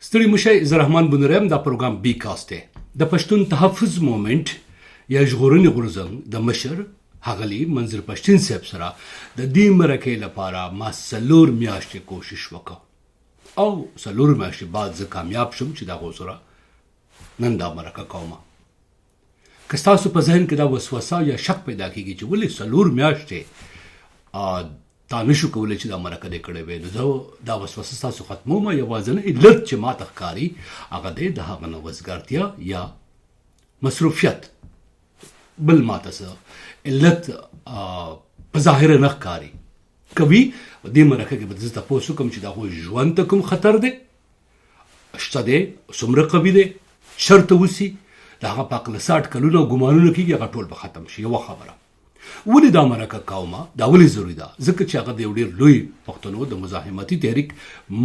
ستړي مشئ زه رحمان بنورم دا پروګرام بی کاست دی د پښتون تحفظ مومنت یا ژغورنې غورځنګ د مشر ښاغلي منظور پښتین صاحب سره د دې مرکې لپاره ما 4 میاشتې کوشش وکړ او 4 میاشتې بعد زه کامیاب شوم چې دا غوسره نن دا مرکه کوم. که ستاسو په ذهن کې دا وسوسه یا شک پیدا کیږي چې ولې 4 میاشتې تا نشو کولی چې دا مرکه دې کړې وې، نو زه دا وسوسه ستاسو ختموم. یوازینی علت چې ما ته ښکاري هغه دی د هغه نوښتګرتیا یا مصروفیت، بل ما ته څه علت په ظاهره نه ښکاري. کوي دې مرکه کې به زه تپوس وکړم چې د هغوی ژوند ته کوم خطر دی شته دی، څومره قوي دی، شرط وسي د هغه په هکله 60 کلونه ګمانونه کېږي هغه ټول به ختم شي. یوه خبره ولې دا مرکه کومه، دا ولې ضروري ده؟ ځکه چې هغه د یو ډېر لوی پښتنو د مزاحمتي تحریک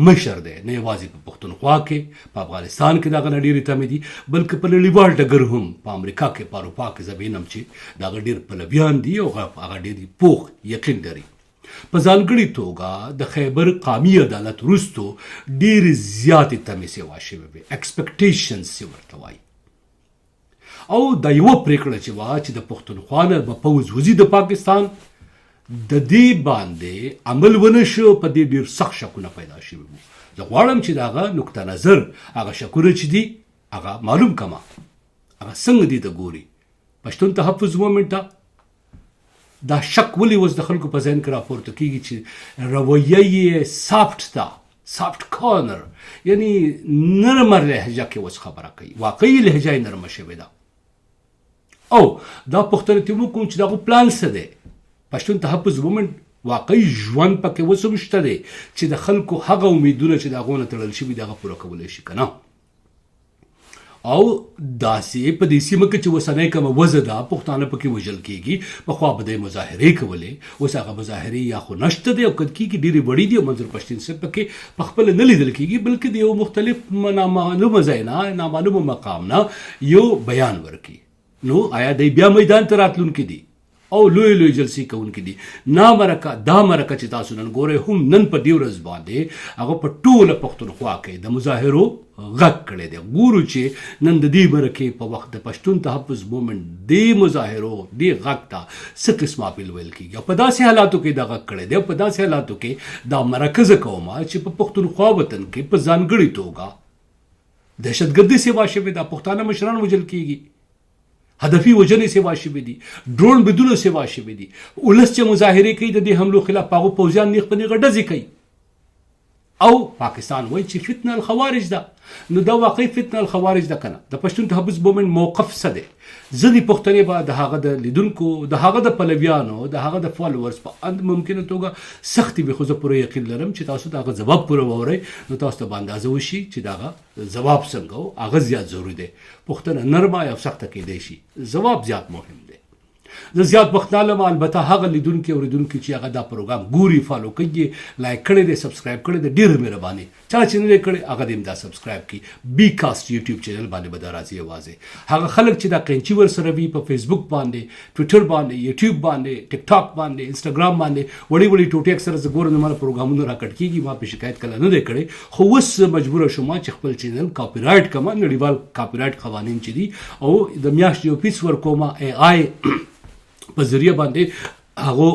مشر دی، نه یوازې په پښتونخوا کې په افغانستان کې د هغه نه ډېرې تمې دي، بلکې په نړیوال ډګر هم په امریکا کې په اروپا کې زه وینم چې د هغه ډېر پلویان دي او هغه ډېر پوخ یقین لري. په ځانګړې توګه د خیبر قامي عدالت وروستو ډېرې زیاتې تمې سیوا شوې وې، ایکسپیکټیشنز یې ورته وایي، او دا یوه پرېکړه چې وه چې د پښتونخوا نه به پوځ وځي د پاکستان، د دې باندې عمل ونه شو. په دې ډېر سخت شکونه پیدا شوي وو. زه غواړم چې د هغه نقطه نظر هغه شکونه چې دي هغه معلوم کړمه، هغه څنګه دي د ګوري پښتون تحفظ مومنټ ته دا شک ولې اوس د خلکو په ذهن کې راپورته کېږي چې رویه یې سافټ ده، سافټ کارنر، یعنی نرمه لهجه کې اوس خبره کوي، واقعي لهجه یې نرمه شوې ده. او دا پوښتنه ترې وکړو چې دغه پلان څه دی؟ پښتون تحفظ مومنټ واقعي ژوند پکې اوس هم شته دی چې د خلکو هغه امیدونه چې د هغو نه تړل شوي دي هغه پوره کولی شي که نه؟ او داسې په دې سیمه کې چې اوسنۍ کومه وضع ده پښتانه پکې وژل کېږي، پخوا به د مظاهرې کولې، اوس هغه مظاهرې یا خو نشته دی او که کېږي ډېرې وړې دي او منظور پښتین صاحب پکې پخپله نه لیدل کېږي، بلکې د یو مختلف نامعلومه ځای نه، نامعلومه مقام نه یو بیان ورکړي. نو آیا دی بیا میدان ته راتلونکي دي او لوی لوی جلسې کوونکي دي؟ دا مرکه چې تاسو نن ګورئ هم نن په دې ورځ باندې هغه په ټوله پښتونخوا کې د مظاهرو غږ کړی دی. ګورو چې نن د دې مرکې په وخت د پښتون تحفظ مومنټ دې مظاهرو دې غږ ته څه قسم اپیل ویل کېږي او په داسې حالاتو کې دا غږ کړی دی او په داسې حالاتو کې دا مرکه زه کومه چې په پښتونخوا وطن کې په ځانګړې توګه دهشتګردي سیوا شوې ده، پښتانه مشران وژل کېږي، هدفي وژنې سیوا شوې دي، ډرون بدونه سیوا شوې دي، ولس چې مظاهرې کوي د دې حملو خلاف هغو پوځیان نیغ په نیغه ډزې کوي او پاکستان وایي چې فتنه الخوارج ده. نو دا واقعي فتنه الخوارج ده که نه؟ د پښتون تحفظ مومنټ موقف څه دی؟ ځینې پوښتنې به د هغه د لیدونکو، د هغه د پلویانو، د هغه د فالوورز په ممکنه توګه سختې وي، خو زه پوره یقین لرم چې تاسو د هغه ځواب پوره واورئ نو تاسو ته به اندازه وشي چې د هغه ځواب څنګه و. هغه زیات ضروري دی. پوښتنه نرمه یا سخته کیدی شي، ځواب زیات مهم دی. زه زیات وخت نه لرم، البته هغه لیدونکي اورېدونکي چې هغه دا پروګرام ګوري، فالو کوي، لایک کړی دی، سبسکرایب کړی دی، ډېره مهرباني. چا چې نه دی کړی هغه دې هم دا سبسکرایب کړي. بی کاست یوټیوب چینل باندې به دا راځي. یوازې هغه خلک چې دا قینچي ورسره وي په فیسبوک باندې، ټویټر باندې، یوټیوب باندې، ټیک ټاک باندې، انسټاګرام باندې وړې وړې ټوټې اکثره زه ګورم د ماله پروګرامونه راکټ کېږي، ما پې شکایت کله نه دی کړی، خو اوس مجبوره شوم چې خپل چینل کاپي رایټ کړم. نړیوال کاپي رایټ قوانین چې دي او د میاشتې یو فیس ورکوم AI په ذریعه باندې هغو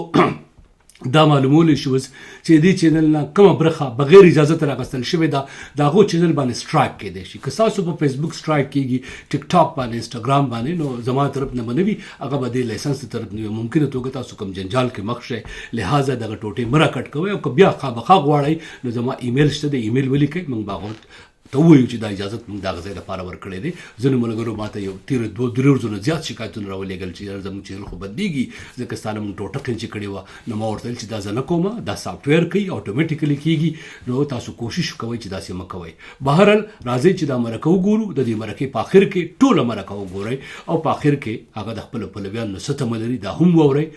دا معلومولی شو چې دې چینل نه کومه برخه بغیر اجازه راغستل شوې ده د هغو چینل باندې سټرایک کېدی شي. که ستاسو په فیسبوک سټرایک کېږي، ټیک ټاک باندې، انسټاګرام باندې، نو زما طرف نه به نه وي، هغه به د لایسنس طرف نه وي. ممکنه توګه تاسو کوم جنجال کې مخ شئ، لہذا دغه ټوټې مه راکټ کوئ او که بیا خامخا غواړئ نو زما ایمیل شته دی، ایمیل ولیکئ، موږ به هغه ته ووایو چې دا اجازت موږ دغه ځای لپاره ورکړی دی. ځینو ملګرو ما ته یو تېره 2-3 ورځو زیات شکایتونه راولېږل چې یاره زموږ چینل خو بدلېږي ځکه ستا نه موږ ټوټه قینچي کړې وه. نو ما ورته ویل چې دا زه نه کومه، دا سافټویر کوي، اټومیټیکلي کېږي، نو تاسو کوشش کوئ چې داسې مه کوئ. بهرحال راځئ چې دا مرکه وګورو، د دې مرکې په آخر کې ټوله مرکه وګورئ او په آخر کې هغه د خپلو پلویانو څه تمه لري دا هم واورئ.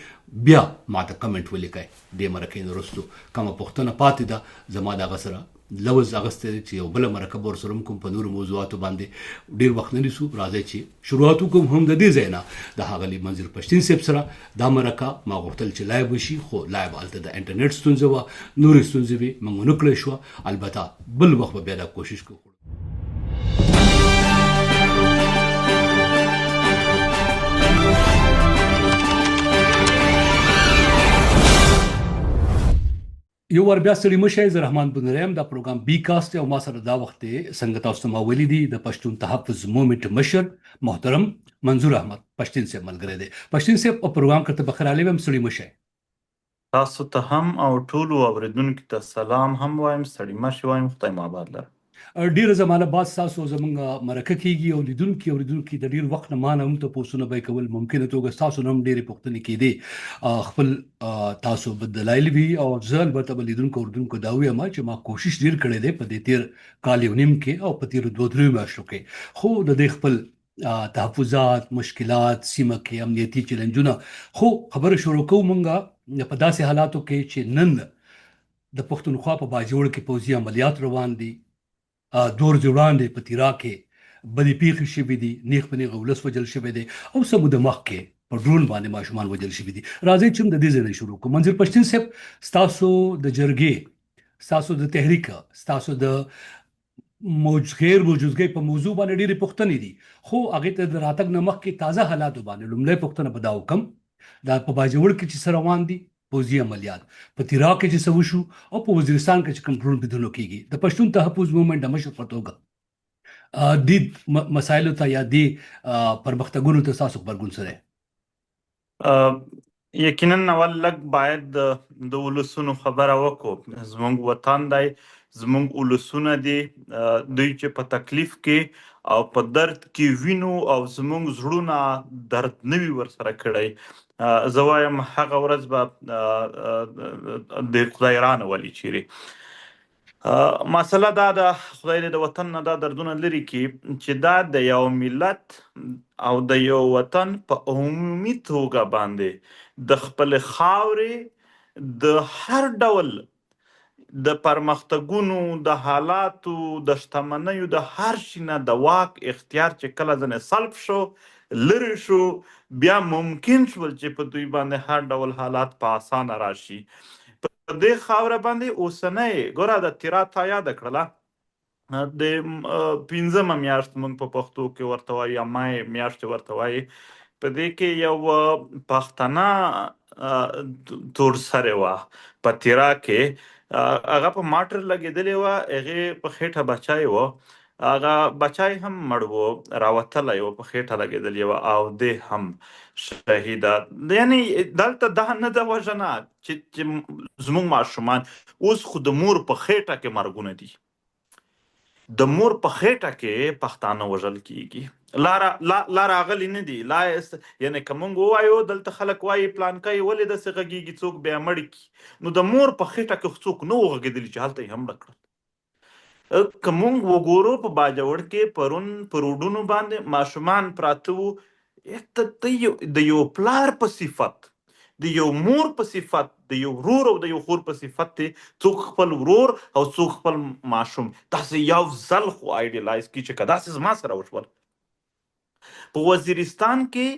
بیا ما ته کمنټ ولیکئ. دې مرکې نه وروستو کومه پوښتنه پاتې ده زما د هغه سره لوز اغستی دی چې یو بله مرکه به ورسره هم کوم په نورو موضوعاتو باندې ډېر وخت نه نیسو. راځئ چې شروعات وکړو هم د دې ځای نه د ښاغلي منظور پښتین صاحب سره. دا مرکه ما غوښتل چې لایو وشي، خو لایو هلته د انټرنیټ ستونزه وه، نورې ستونزې وې، موږ ونه کړی شوه. البته بل وخت به بیا دا کوشش کوو. یو ور بیا ستړي مشه زه رحمان بنوریم دا پروګرام بی کاست او ما سره دا وخت څنګه تاسو ته ما ویلي دي د پښتون تحفظ مومنټ مشر محترم منظور احمد پښتين سے ملګری دی پښتين سے په پروګرام کته بخیر علی هم ستړي مشه تاسو ته هم او ټولو اوریدونکو ته سلام هم وایم، ستړي مه وایم، خدای مو آباد لره. ډیره زمانه بعد تاسو زمونږ مرکه کیږي او لیدونکي د ډیر وخت نه مانه هم ته پوښتنه به کول ممکنه توګه تاسو هم ډیره پوښتنې کیدي خپل تاسو بدلایل وی او ځل به تل لیدونکو دا وی ما چې ما کوشش ډیر کړی دی په دې تیر کال یو نیم کې او په تیر 2-3 میاشتو کې خو د دې خپل تحفظات مشکلات سیمه کې امنیتي چیلنجونه خو خبره شروع کوو مونږه په داسې حالاتو کې چې نن د پښتونخوا په باجوړ کې پوځي عملیات روان دي دور وړاندې په تیرا کې بدې پیښې شوې دي نیغ په نیغه ولس وجل شوی دی او څه موده مخکې په ډرون باندې ماشومان وجل شوي دي راځئ چې د دې ځای نه شروع کوو منظور پښتین صاحب ستاسو د جرګې ستاسو د تحریک ستاسو د غیر موجودګۍ په موضوع باندې ډېرې پوښتنې دي خو هغې ته د راتګ نه مخکې تازه حالاتو باندې لومړی پوښتنه به دا وکړم دا په باجوړ کې چې څه روان دي پوځي عملیات په تیرا کې چې څه وشو او په وزیرستان کې چې کوم ډرون بریدونه کیږي د پښتون تحفظ مومنټ د مشر په توګه دې مسایلو ته یا دې پرمختګونو ته تاسو خبرګون سره یقینا اول لږ باید د ولسونو خبره وکړو. زموږ وطن دی، زموږ ولسونه دي، دوی چې په تکلیف کې او په درد کې وینو او زموږ زړونه درد نه وي ورسره کړی. زه وایم هغه ورځ به د خدای رانه ولي چیرې. مسله دا ده، خدای دې د وطن نه دا دردونه لرې کړي چې دا د یو ملت او د یو وطن په عمومي توګه باندې د خپل خاورې د هر ډول د پرمختګونو د حالاتو د شتمنیو د هر شي نه د واک اختیار چې کله ځنې سلب شو لرې شو بیا ممکن شول چې په دوی باندې هر ډول حالات په اسانه راشي. په دې خاوره باندې اوسنۍ ګوره د تیرا تا یاده کړله د 15مه میاشت موږ په پښتو کې ورته وایو یا مای میاشت ورته وایي. په دې کې یو پښتانه تور سره وه په تیرا کې، هغه په ماټر لګېدلې وه، هغې په خېټه بچی و، هغه بچی هم مړ و راوتلی و، په خېټه لګېدلې وه او دی هم شهیده. یعنې دلته دا نه ده وژنه چې زموږ ماشومان اوس خو د مور په خېټه کې مرګونه دي، د مور په خېټه کې پښتانه وژل کیږي. لا راغلي نه دي، لا یعنې که موږ ووایو دلته خلک وایي پلانکی ولې داسې غږېږي څوک بیا مړ کړي، نو د مور په خېټه کې څوک نه وو غږېدلي چې هلته یې هم مړه کړل. که موږ وګورو په باجوړ کې پرون په روډونو باندې ماشومان پراته وو. ته د یو پلار په صفت، د یو مور په صفت، د یو ورور او د یو خور په صفت دی څوک خپل ورور او څوک خپل ماشوم داسې یو ځل خو آیډیلایز کړي چې که داسې زما سره وشول. په وزیرستان کې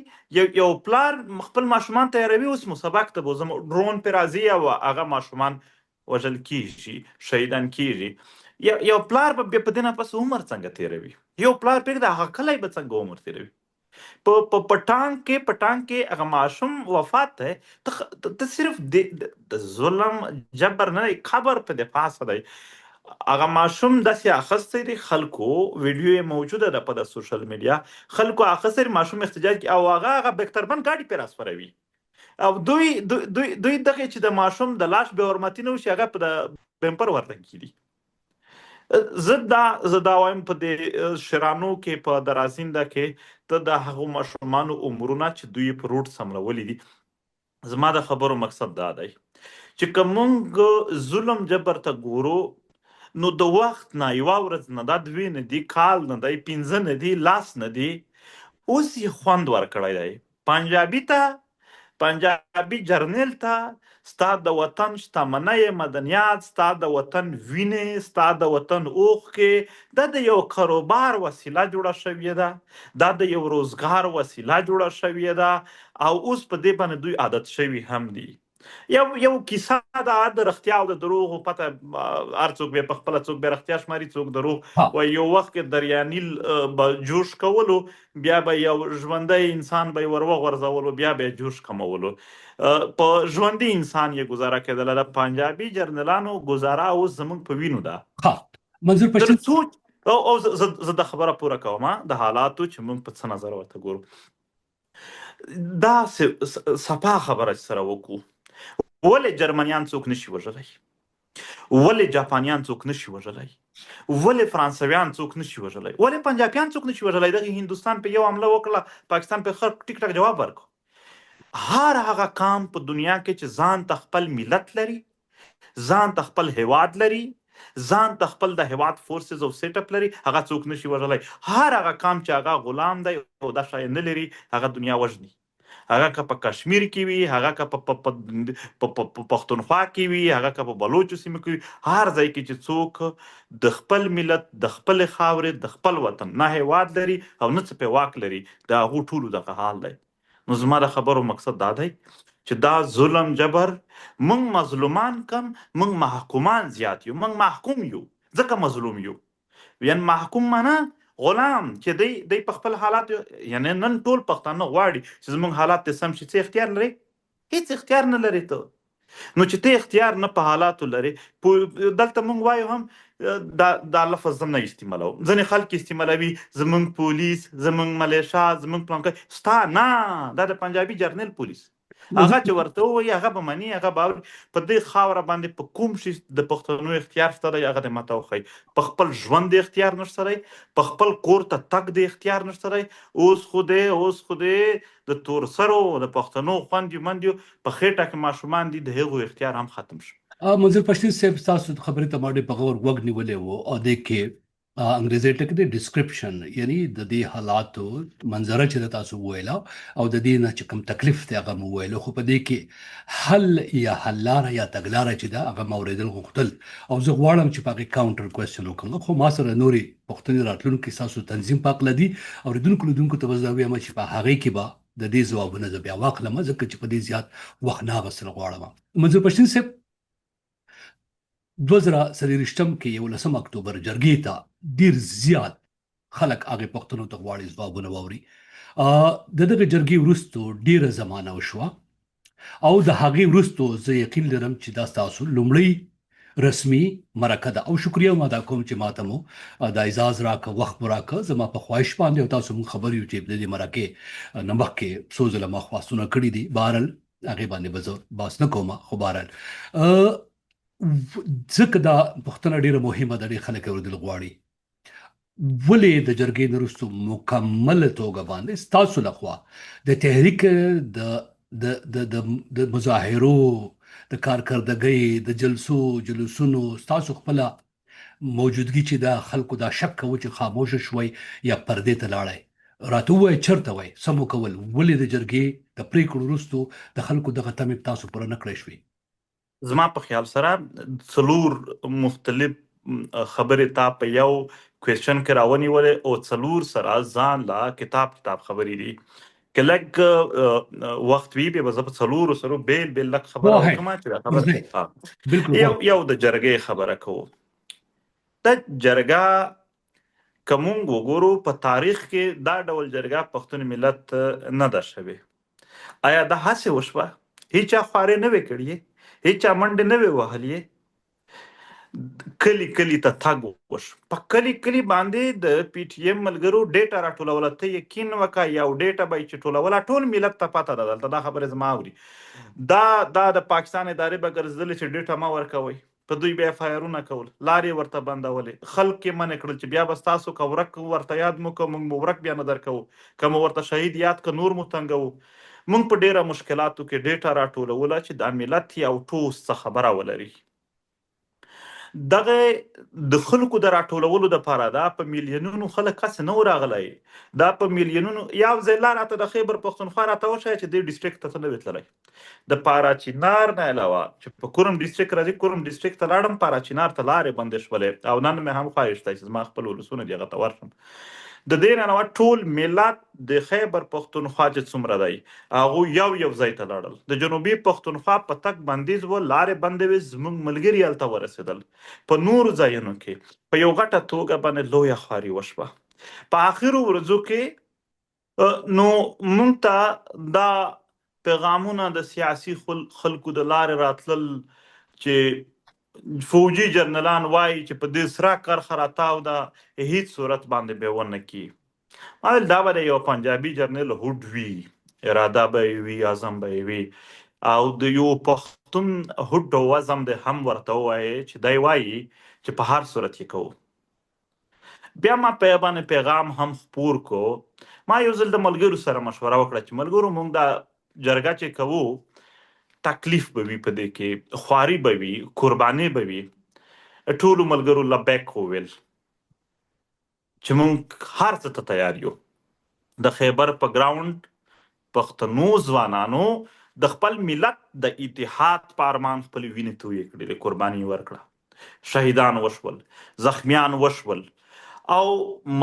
یو پلار خپل ماشومان تیاروي، اوس مو سبق ته بوزم ډرون پې راځي او هغه ماشومان وژل کیږي، شهیدان کیږي. یو پلار به بیا په دې نه پس عمر څنګه تیروي؟ یو پلار پرېږده هغه کلی به څنګه عمر تیروي؟ په ټانک کې هغه ماشوم وفات دی، ته صرف د ظلم جبر نه دی، قبر په د پاسه دی. هغه ماشوم داسې اخیستی دی، خلکو ویډیو یې موجوده ده په د سوشل میډیا، خلکو اخیستی ماشوم احتجاج کوي او هغه بکتربند ګاډي پرې راسپروي او دوی دغه چې د ماشوم د لاش بې حرمتي نه وشي هغه په د بمپر ورته کیدي. زه دا وایم په دې شرانو کې په درازینده کې ته د هغو ماشومانو عمرونه چې دوی په روډ سملولي دي. زما د خبرو مقصد دا دی چې که موږ ظلم جبر ته ګورو نو د وخت نه یوه ورځ نه، دا 2 نه دي، کال نه دی، 15 نه دي، 10 نه دي، اوس یې خوند ورکړی دی پنجابي جرنیل ته ستا د وطن شتمنۍ مدنیات، ستا د وطن وینې، ستا د وطن اوښکې دا د یو کاروبار وسیله جوړه شوې ده، دا د یو روزګار وسیله جوړه شوې ده او اوس په دې باندې دوی عادت شوي هم دي. یو کیسه ده د رښتیا او د دروغو پته هر څوک به په خپله څوک به رښتیا شماري څوک دروغ. ها و یو وخت کې دریانیل به جوش کولو، بیا به یو ژوندی انسان به یې ور وغورځولو، بیا به یې جوش کمولو. په ژوندي انسان یې ګزاره کېدله. د پنجابي جرنیلانو ګزاره اوس زموږ په وینو ده. ها منظور تر پښتین څو او زه د خبره پوره کوم د حالاتو چې موږ په څه نظر ورته ګورو. دا صفا خبره چې سره وکړو، ولې جرمنیان څوک نشي وژلی؟ ولې جاپانیان څوک نشي وژلی؟ ولې فرانسویان څوک نشي وژلی؟ ولې پنجابیان څوک نشي وژلی؟ دغه هندوستان په یو حمله وکړه، پاکستان په خر ټیک ټاک جواب ورکړ. هر هغه قام په دنیا کې چې ځان ته خپل ملت لري، ځان ته خپل هیواد لري، ځان ته خپل د هیواد فورسز او سیټ اپ لري، هغه څوک نشي وژلی. هر هغه قام چې هغه غلام دی او دا شی نه لري، هغه دنیا وژني. هغه که په کشمیر کې وي، هغه که په پښتونخوا کې وي، هغه که په بلوچو سیمو کې وي، هر ځای کې چې څوک د خپل ملت، د خپل خاورې، د خپل وطن نه هیواد لري او نه څه پې واک لري، د هغو ټولو دغه حال دی. نو زما د خبرو مقصد دا دی چې دا ظلم جبر، موږ مظلومان کم، موږ محکومان زیات یو. موږ محکوم یو ځکه مظلوم یو. یعنی محکوم معنا غلام چې دی په خپل حالات، یعنی نن ټول پښتانه غواړي چې زموږ حالات ته سم شي. څه اختیار لري؟ هیڅ اختیار نه لري. ته نو چې ته اختیار نه په حالاتو لري، دلته موږ وایو هم دا لفظ زه نه استعمالوم، ځینې خلک استعمالوي، زموږ پولیس، زموږ ملیشا، زموږ پلانکی. ستا نه، دا د پنجابي جرنیل پولیس. هغه چې ورته ووایي هغه به مني، هغه به اوري. په دې خاوره باندې په کوم شي د پښتنو اختیار شته دی، هغه دې ماته وښایي. په خپل ژوند د اختیار نشته دی، په خپل کور ته تګ د اختیار نشته دی. اوس خو دې د تور سرو د پښتنو خویندو میندو په خېټه کې ماشومان دي، د هغو اختیار هم ختم شو. منظور پښتین صاحب تاسو خبرې ته ما ډېر په غور وګ نیولې وو او د کې انګریزي ټکی د ډسکرپشن، یعنی د دې حالاتو منظره چې د تاسو ویلا او د دې نه چې کوم تکلیف ته هغه مو ویلو، خو په دې کې حل یا حلاره یا تګلاره چې دا هغه موریدل غوښتل. او زه غواړم چې په هغې کاونټر کوېسچن وکړم، خو ما سره نورې پوښتنې راتلونکي ستاسو تنظیم په هکله دي. اورېدونکو ته به زه وایم چې په هغې کې به د دې ځوابونه زه بیا واخلم، ځکه چې په دې زیات وخت نه اخیستل غواړم. منظور پښتین صاحب 2023 کې 11 اکتوبر جرګې ته ډیر زیات خلک هغه پښتنو ته غواړي ځوابونه واوري. د دغه جرګې وروسته ډیره زمانه وشوه او د هغې وروسته زه یقین لرم چې دا ستاسو لومړی رسمي مرکه ده او شکریه ما دا کوم چې ماته مو دا اجازه راکړه، وخت مو راکړه. زما په خواهش باندې او تاسو مونږ خبر یو چې د دې مرکې نه مخکې څو ځله ما خواستونه کړي دي. بهرحال هغې باندې به زه بحث نه کوم. خو بهرحال ځکه دا پوښتنه ډیره مهمه ده، ډېر خلک اورېدل غواړي، ولې د جرګې نه وروسته مکمله توګه باندې ستاسو لخوا د تحریک د مظاهرو، د کارکردګۍ، د جلوسونو ستاسو خپله موجودګي چې د خلکو دا شک کوي چې خاموشه شوی یا پردې ته لاړی، راته ووایئ چېرته وایي څه مو کول؟ ولې د جرګې د پرېکړو وروسته د خلکو دغه تمې تاسو پوره نه کړی شوې؟ زما په خیال سره څلور مختلف خبرې تا په یو کوېسچن کې راونیولې او څلور سره ځان لا کتاب خبرې دي. که لږ وخت وي بیا به زه په څلورو سرو بیل لږ خبره وکړم چې دا خبره یو د جرګې خبره کوو. د جرګه که مونږ وګورو په تاریخ کې دا ډول جرګه پښتون ملت نه ده شوې. آیا دا هسې وشوه؟ هیچا خوارې نه وې کړې، هیچا منډې نه وې وهلې. کلی ته تګ وشو، په کلی باندې د پی ټي ایم ملګرو ډیټا راټولوله. ته یقین وکړه یو ډیټا به چې ټولوله ټول ملت ته پته ده. دلته دا خبرې زما اوري، دا د پاکستان ادارې به ګرځېدلې چې ډیټا مه ورکوئ، په دوی بیا فایرونه کول، لارې ورته بندولې، خلک یې منع کړل چې بیا به ستاسو که ورک ورته یاد مو که موږ ورک بیا نه درکوو، که مو ورته شهید یاد که نور مو تنګوو. موږ په ډیره مشکلاتو کې ډیټا راټولوله چې دا ملت یو ټوس څه خبره ولري. دغه د خلکو د راټولولو دپاره دا په میلیونونو خلک هسې نه و راغلی، دا په میلیونونو یو ځای لا راته د خیبر پښتونخوا راته وښایه چې دې ډسټرکټ ته څه نه وې تللی. د پاراچینار نه علاوه چې په کوم ډسټرکټ راځي، کوم ډسټرکټ ته لاړم، پاراچینار ته لارې بندې شولې او نن مې هم خواهش دی چې زما خپل ولسونه دي هغه ته ورشم. د دې نه نو ټول ملت د خیبر پښتونخوا چې څومره دی هغه یو ځای ته لاړل. د جنوبي پښتونخوا په تک بندیز و لارې بندې وې، زموږ ملګري هلته ورسېدل. په نورو ځایونو کې په یو غټه توګه باندې لویه خواري وشوه. په آخرو ورځو کې نو مونږ ته دا پیغامونه د سیاسي خلکو د لارې راتلل چې فوجي جنرالان وایي چې په دې سره کرخه راتاو ده، هیڅ صورت باندې به ونه کی. ما ویل دا به یو پنجابي جرنل هوډ وي، اراده به وي، عزم به وي، او د یو پښتون هوډ وزم د هم ورته وایي چې دی وایي چې په هر صورت یې کوو. بیا ما په باندې پیغام هم خپور کو. ما یو ځل د ملګرو سره مشوره وکړه چې ملګرو مونږ دا جرګه چې کوو تکلیف به وي، په دې کې خواري به وي، قرباني به وي. ټولو ملګرو لبیک وویل چې مونږ هر څه ته تیار یو. د خیبر په ګراوند پښتنو ځوانانو د خپل ملت د اتحاد په ارمان خپل وینې تویې کړې، قرباني ورکړه، شهیدان وشول، زخمیان وشول، او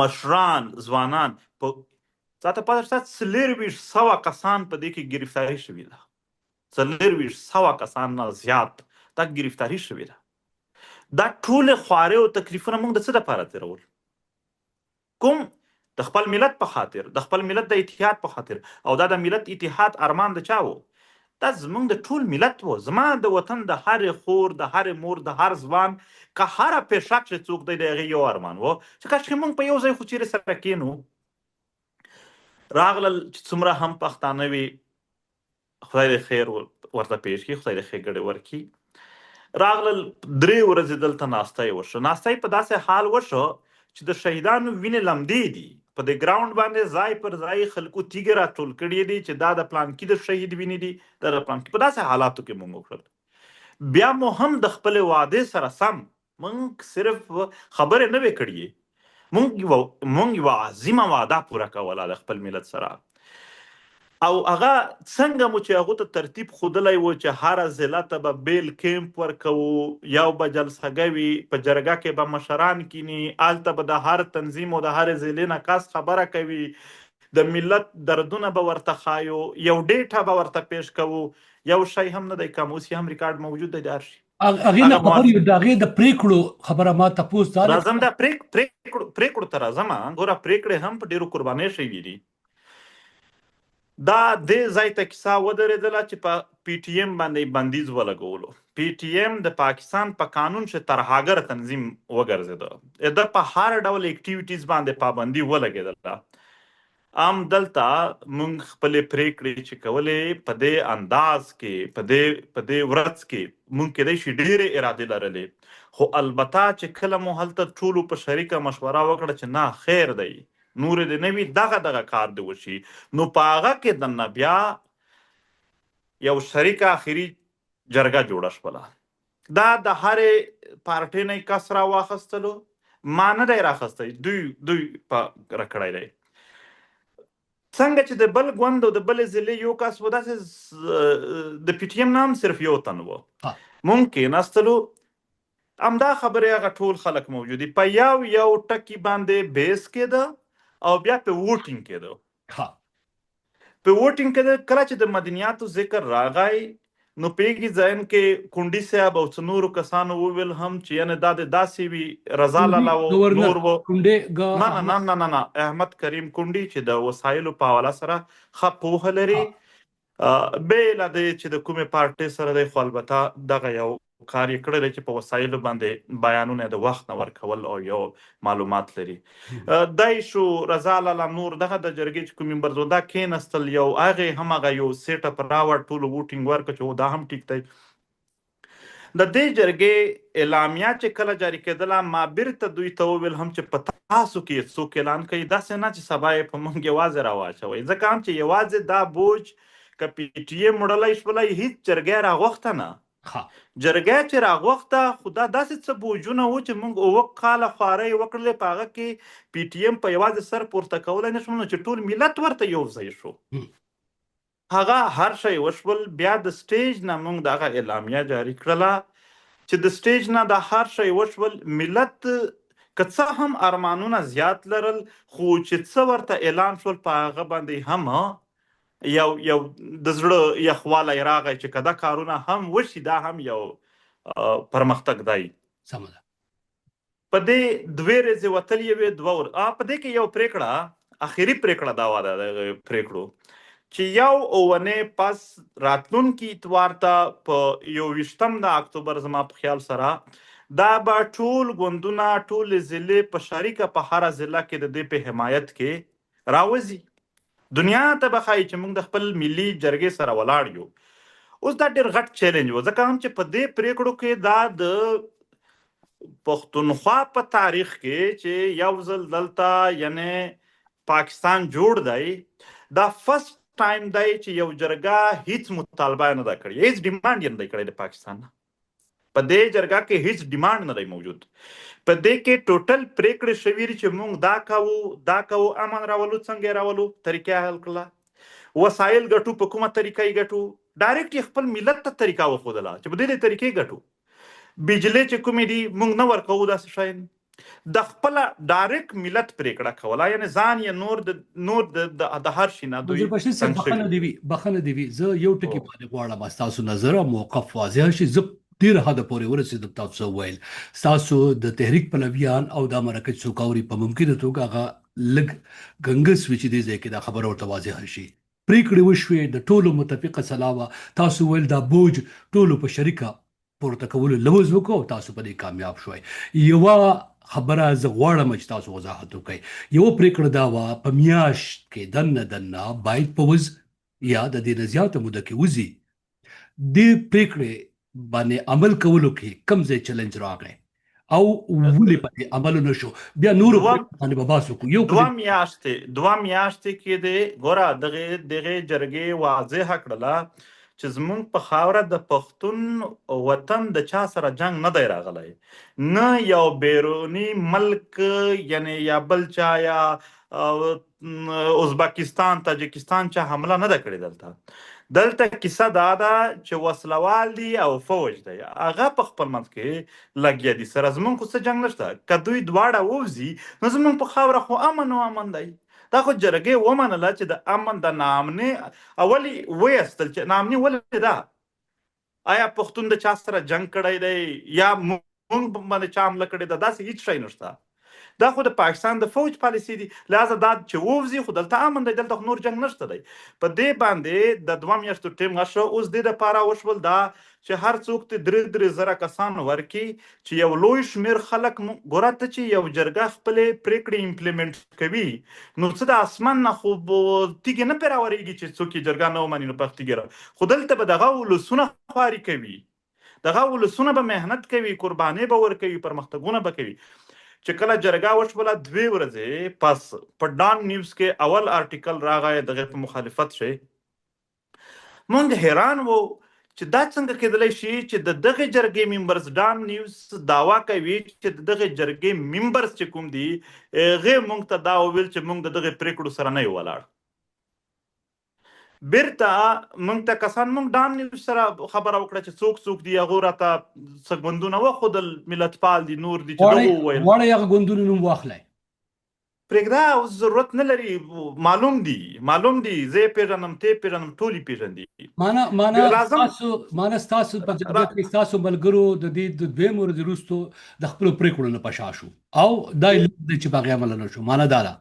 مشران ځوانان په ذاته پاتې شته 400 کسان په دې کې گرفتاری شوي ده. 400 کسان نه زیات دا گرفتاری شوي ده. دا ټول خوارې او تکلیفونه موږ د څه لپاره تیرول؟ کوم د خپل ملت په خاطر، د خپل ملت د اتحاد په خاطر. او دا د ملت اتحاد ارمان د چا و؟ دا زموږ د ټول ملت و. زما د وطن د هر خور، د هر مور، د هر ځوان، که هر پیشک چې څوک دی د هغې یو ارمان و چې کاشکې موږ په یو ځای خو چیرې سره کېنو. راغلل چې څومره هم پښتانه وي، خدای دې خیر ورته پېښ کړي، خدای دې ښېګړې ورکړي. راغلل 3 ورځې دلته ناسته یې وشو. ناسته یې په داسې حال وشو چې د شهیدانو وینې لمدې دي. په دې ګراوند باندې ځای پر ځای خلکو تیږې راټول کړي دي چې دا د پلانکي د شهید وینې دي، دا د پلانکي. په داسې حالاتو کې موږ وکړل. بیا مو هم د خپل وعدې سره سم موږ صرف خبرې نه وې کړې، موږ یوه عظیمه وعده پوره کوله د خپل ملت سره. او هغه څنګه مو چې هغه ته ترتیب ښودلی و چې هر ضلع ته به بیل کیمپ ورکوو، یو به جلسه وي، په جرګه کې به مشران کینی، هلته به د هر تنظیم او د هر ضلع نه کس خبره کوي، د ملت دردونه به ورته ښایو، یو ډیټا به ورته پیش کوو. یو شی هم نه دی کم، اوس یې هم ریکارډ موجود دی د هر شي. هغې نه خبر یو د هغې د پرېکړو خبره ما تپوس دا راځم دا پرېکړو ته راځم. ګوره پرېکړې هم په ډېرو قربانۍ شوي دي. دا دې ځای ته کیسه ودرېدله چې په پی ټي ایم باندې بندیز ولګولو. پی ټي ایم د پاکستان په قانون چې ترهاګر تنظیم وګرځېده، د په هر ډول اکټیویټیز باندې پابندي ولګېدله. ام دلته مونږ خپلې پرېکړې چې کولې په دې انداز کې، په دې ورځ کې مونږ کېدای شي ډېرې ارادې لرلې، خو البته چې کله مو هلته ټولو په شریکه مشوره وکړه چې نه خیر دی، نور دې نه وي، دغه کار دې وشي. نو په هغه کې دننه بیا یو شریکه آخري جرګه جوړه شوله. دا د هرې پارټۍ نه کس راواخیستلو، ما نه دی راخیستی، دوی په راکړی دی. څنګه چې د بل ګوند او د بلې ضلعې یو کس و، داسې د پی ټي ایم نه هم صرف یو تن و. مونږ کېناستلو، همدا خبرې هغه ټول خلک موجود دي، په یو ټکي باندې بیس کېده او بیا په ووټینګ کېده. په ووټینګ کې کله چې د مدنیاتو ذکر راغی، نو پیږي ځین کې کونډي صاحب او څنورو کسانو وویل هم چې یعنی دا د داسې وي رضا لالا و نور و. نه احمد کریم کونډي چې د وسایلو په حواله سره ښه پوهه لري، بې له دې چې د کومې پارټۍ سره دی، خو البته دغه یو کار یې کړی دی چې په وسایلو باندې بیانونه د وخت نه ورکول او یو معلومات لري. دی شو رضا لالا نور دغه د جرګې چې کوم ممبر دا کېناستل، یو هغې هم هغه یو سیټ اپ راوړ، ټولو ووټینګ ورکړه چې دا هم ټیک دی. د دې جرګې اعلامیه چې کله جاري کېدله، ما بیرته دوی ته وویل هم چې په تاسو کې څوک اعلان کوي، داسې نه چې سبا یې په موږ یوازې راواچوئ، ځکه هم چې یوازې دا بوج که پی ټي ایم وړلی شولی، هېڅ جرګه راغوښته نه. جرګه چې راغوښته، خو دا داسې څه بوجونه و چې موږ 9 کاله خوارۍ وکړلې، په هغه کې پی ټي ایم په یوازې سر پورته کولی نه شو، نو چې ټول ملت ورته یو ځای شو. هغه هر شی وشول. بیا د سټیج نه موږ دغه اعلامیه جاري کړله چې د سټیج نه د هر شی وشول. ملت که څه هم ارمانونه زیات لرل خو چې څه ورته اعلان شول په هغه باندې هم یو د زړه یخوالی راغی چې که دا کارونه هم وشي دا هم یو پرمختګ دی. سمه ده. په دې 2 ورځې وتلې وې 2 په دې کې یو پریکړه اخري پریکړه دا وه د پریکړو چې یو اونۍ پس راتلونکي اتوار ته په 21 د اکتوبر زما په خیال سره دا به ټول ګوندونه ټولې ضلعې په شریکه په هره ضلع کې د دې په حمایت کې راوځي. دنیا ته به ښایي چې موږ د خپل ملي جرګې سره ولاړ یو. اوس دا ډېر غټ چیلنج و ځکه هم چې په دې پریکړو کې دا د پښتونخوا په تاریخ کې چې یو ځل دلته یعنی پاکستان جوړ دی دا فرست ټایم دی چې یو جرګه هیڅ مطالبه نه ده کړې، هیڅ ډیمانډ یې نه دی کړی د پاکستان نه. په دې جرګه کې هیڅ ډیمانډ نه دی موجود. په دې کې ټوټل پریکړې شوي چې موږ دا کوو امن راولو، څنګه راولو، طریقه حل کړله، وسایل ګټو، په کومه طریقه یې ګټو، ډایرکټ یې خپل ملت ته طریقه وښودله چې په دې طریقې ګټو. بجلی چې کومې دي موږ نه ورکوو داسې شی، د خپله ډایرکټ ملت پریکړه کوله، یعنې ځان یې نور د هر شي نه دوی بخښنه دې وي. زه یو ټکي باندې غواړم ستاسو نظر او موقف واضح شي. زه ډېر حده پورې ورسېدم تاسو وویل ستاسو د تحریک پلویان او دا مرکز څوک اوري په ممکنه توګه هغه لږ ګنګس وي چې دې ځای کې دا خبره ورته واضحه شي. پریکړې وشوې د ټولو متفقه سلا وه. تاسو ویل دا بوج ټولو په شریکه پورته کولو لوز وکړو او تاسو په دې کامیاب شوئ. یوه خبره زه غواړم چې تاسو وضاحت وکړئ. یوه پریکړه دا وه په میاشت کې دننه باید په وز یا د دې نه زیاته موده کې وځي. دې پریکړې باندې عمل کولو کې کوم ځای چیلنج راغی او ولې پکې عمل نه شو؟ بیا نورو باندې به بحث وکړو. دوه میاشتې کې د ګوره دغه جرګې واضحه کړله چې زمونږ په خاوره د پښتون وطن د چا سره جنگ نه دی راغلی، نه یو بیرونی ملک یعنی یا بل چا یا ازبکستان تاجکستان چا حمله نه ده کړې. دلته کیسه دا ده چې وسلوال دي او فوج دی، هغه په خپل منځ کې لګیا دي. سره زمونږ خو څه جنګ نشته. که دوی دواړه ووځي نو زمونږ په خاوره خو امن دی. دا خو جرګې ومنله چې د امن د ناامنۍ اولې ویستل چې ناامني ولې ده، آیا پښتون د چا سره جنگ کړی دی یا موږ باندې چا حمله کړې ده، داسې هیڅ شی نشته. دا خو د پاکستان د فوج پالیسي دي، لہذا دا چې ووځي خو دلته امن دی، دلته خو نور جنگ نشته دی. په دې باندې د 2 میاشتو ټیم غشو. اوس دې دپاره وشول دا چې هر څوک ته 3 زره کسان ورکي چې یو لوی شمیر خلک ګوره ته چې یو جرګه خپلې پریکړې امپلیمنټ کوي نو څه د اسمان نه خو تیږې نه پرې راورېږي چې څوک یې جرګه نه ومني نو پخ تیږې خو دلته به دغه ولسونه خواري کوي، دغه ولسونه به محنت کوي، قربانۍ به ورکوي، پرمختګونه به کوي. چې کله جرګه وشوله 2 ورځې پس په ډان نیوز کې اول آرټیکل راغی دغه په مخالفت شي. مونږ حیران وو چې دا څنګه کېدلی شي چې د دغه جرګې ممبرز ډان نیوز دعوا کوي چې د دغه جرګې ممبرز چې کوم دي هغې مونږ ته دا وویل چې مونږ د دغه پریکړو سره نه یو ولاړ. بیرته مونږ ته کسان مونږ ډان نیوز سره خبره وکړه چې څوک دي، هغو راته څه ګوندونه وښودل، ملتپال دي، نور دي چې دغو وویل. غواړئ هغه ګوندونو نوم واخلئ؟ پرېږده، اوس ضرورت نه لري. معلوم دي، زه یې پېژنم، ته یې پېژنم، ټول یې پېژندي. مانه ستاسو په جرګه کې ستاسو ملګرو د دې د 2 ورځې وروستو د خپلو پرېکړو نه په شا شو او دا یې دی چې په هغې عمل نه شو. مانه دا ده.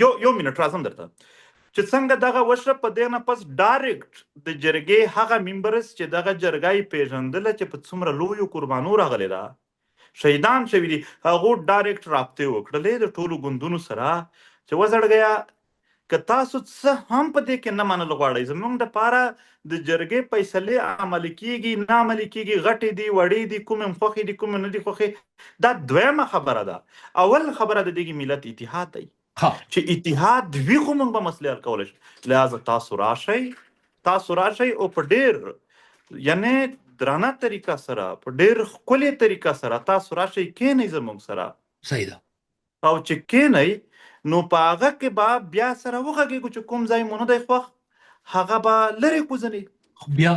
یو منټ راځم درته چې څنګه دغه وشوه. په دې نه پس ډایرکټ د جرګې هغه ممبرز چې دغه جرګه یې پېژندله چې په څومره لویو قربانو راغلې ده، شهیدان شوي دي، هغو ډایرکټ رابطې وکړلې د ټولو ګوندونو سره چې وزړګیا که تاسو څه هم په دې کې نه منل غواړئ، زموږ دپاره د جرګې فیصلې عملي کېږي نه عملي کېږي، غټې دي وړې دي، کومې هم خوښې دي کومې نه دي خوښې، دا دویمه خبره ده. اول خبره د دغې ملت اتحاد دی چې اتحاد وي خو موږ به مسلې حل کولی شو. لہذا تاسو راشئ او په ډېر یعنی درانه طریقه سره، په ډېر ښکلې طریقه سره تاسو راشئ، کښېنئ زموږ سره. صحیح ده. او چې کښېنئ نو په هغه کې به بیا سره وغږېږو چې کوم ځای مو نه دی خوښ هغه به لرې کوزنې. بیا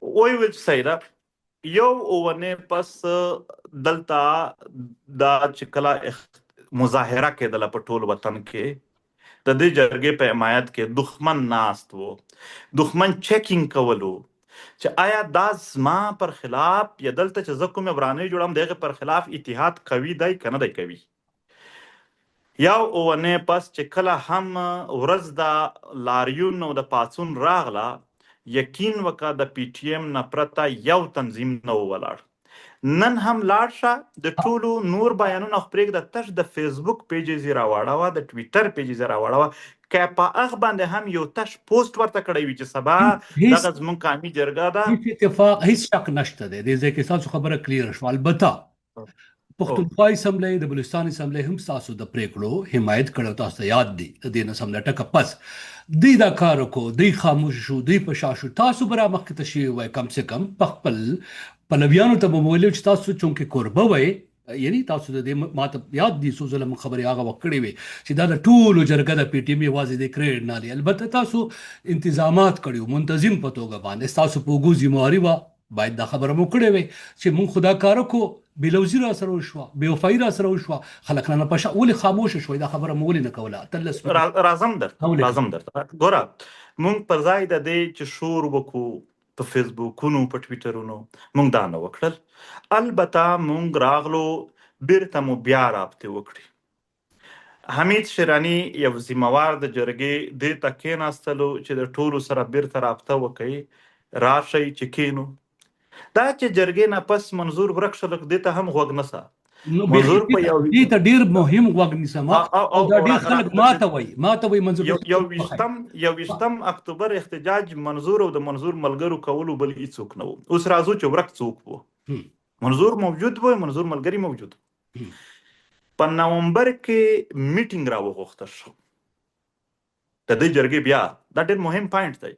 ویل چې صحیح ده. یو اونۍ پس دلته دا چې کله مظاهره کېدله په ټول وطن کې د دې جرګې په حمایت کې دښمن ناست وو، دښمن چیکینګ کولو چې آیا دا زما پر خلاف یا دلته چې زه کومې ورانۍ جوړم د هغې پر خلاف اتحاد قوي دی که نه دی کوي. یو اونۍ پس چې کله هم ورځ د لاریون او د پاڅون راغله، یقین وکړه د پی ټي ایم نه پرته یو تنظیم نه و ولاړ. نن هم لاړ شه د ټولو نور بیانونه خو پرېږده، تش د فیسبوک پیجز یې راواړوه، د ټویټر پیجز یې راواړوه، که په هغه باندې هم یو تش پوسټ ورته کړی وي چې سبا هیڅ دغه زموږ قومي جرګه ده. هیڅ اتفاق هیڅ شک نشته دی دې ځای کې ستاسو خبره کلیر شوه. البته پښتونخوا اسمبلی د بلوچستان اسمبلی هم ستاسو د پریکړو حمایت کړی، تاسو ته یاد دی. د دې نه سم ټکه پس دوی دا کار وکړو، دوی خاموش شو، دوی په شا شو، تاسو به را مخکې ته شوي وای کم سے کم په خپل پلویانو ته به مو ویلي چې تاسو چونکې کوربه وئ، یعنی تاسو د دې ماته یاد دي څو ځله موږ خبرې هغه وخت کړې وې چې دا د ټولو جرګه د پی ټي ایم یوازې د کریډ نه دی. البته تاسو انتظامات کړي منتظم په توګه باندې ستاسو په اوږو ذمهواري وه، باید دا خبره مو کړې وې چې موږ خو دا کار وکړو، بېلوزي را سره وشوه، بېوفایي را سره وشوه، خلک رانه په شا ولې خاموشه شوئ؟ دا خبره مو ولې نه کوله؟ اتلس راځم درته ګوره، موږ پر ځای د دې چې شور وکړو په فیسبوکونو په ټویټرونو، موږ دا نه وکړل. البته موږ راغلو بیرته مو بیا رابطې وکړي. حمید شیراني یو ذمهوار د جرګې دې ته کېناستلو چې د ټولو سره بیرته رابطه وکړي، راشئ چې کېنو. دا چې جرګې نه پس منظور ورک شو، دې ته هم غوږ نه سه. منظور په دې ته ډېر مهم غوږ نیسم او دا ډېر خلک ماته وایي منظور یو 20 اکتوبر احتجاج منظور او د منظور ملګرو کولو بل هیڅوک نه و. اوس راځو چې ورک څوک و. منظور موجود و، منظور ملګري موجود و. په نومبر کې میټینګ را وغوښتل شو د دې جرګې بیا. دا ډېر مهم پوینټ دی.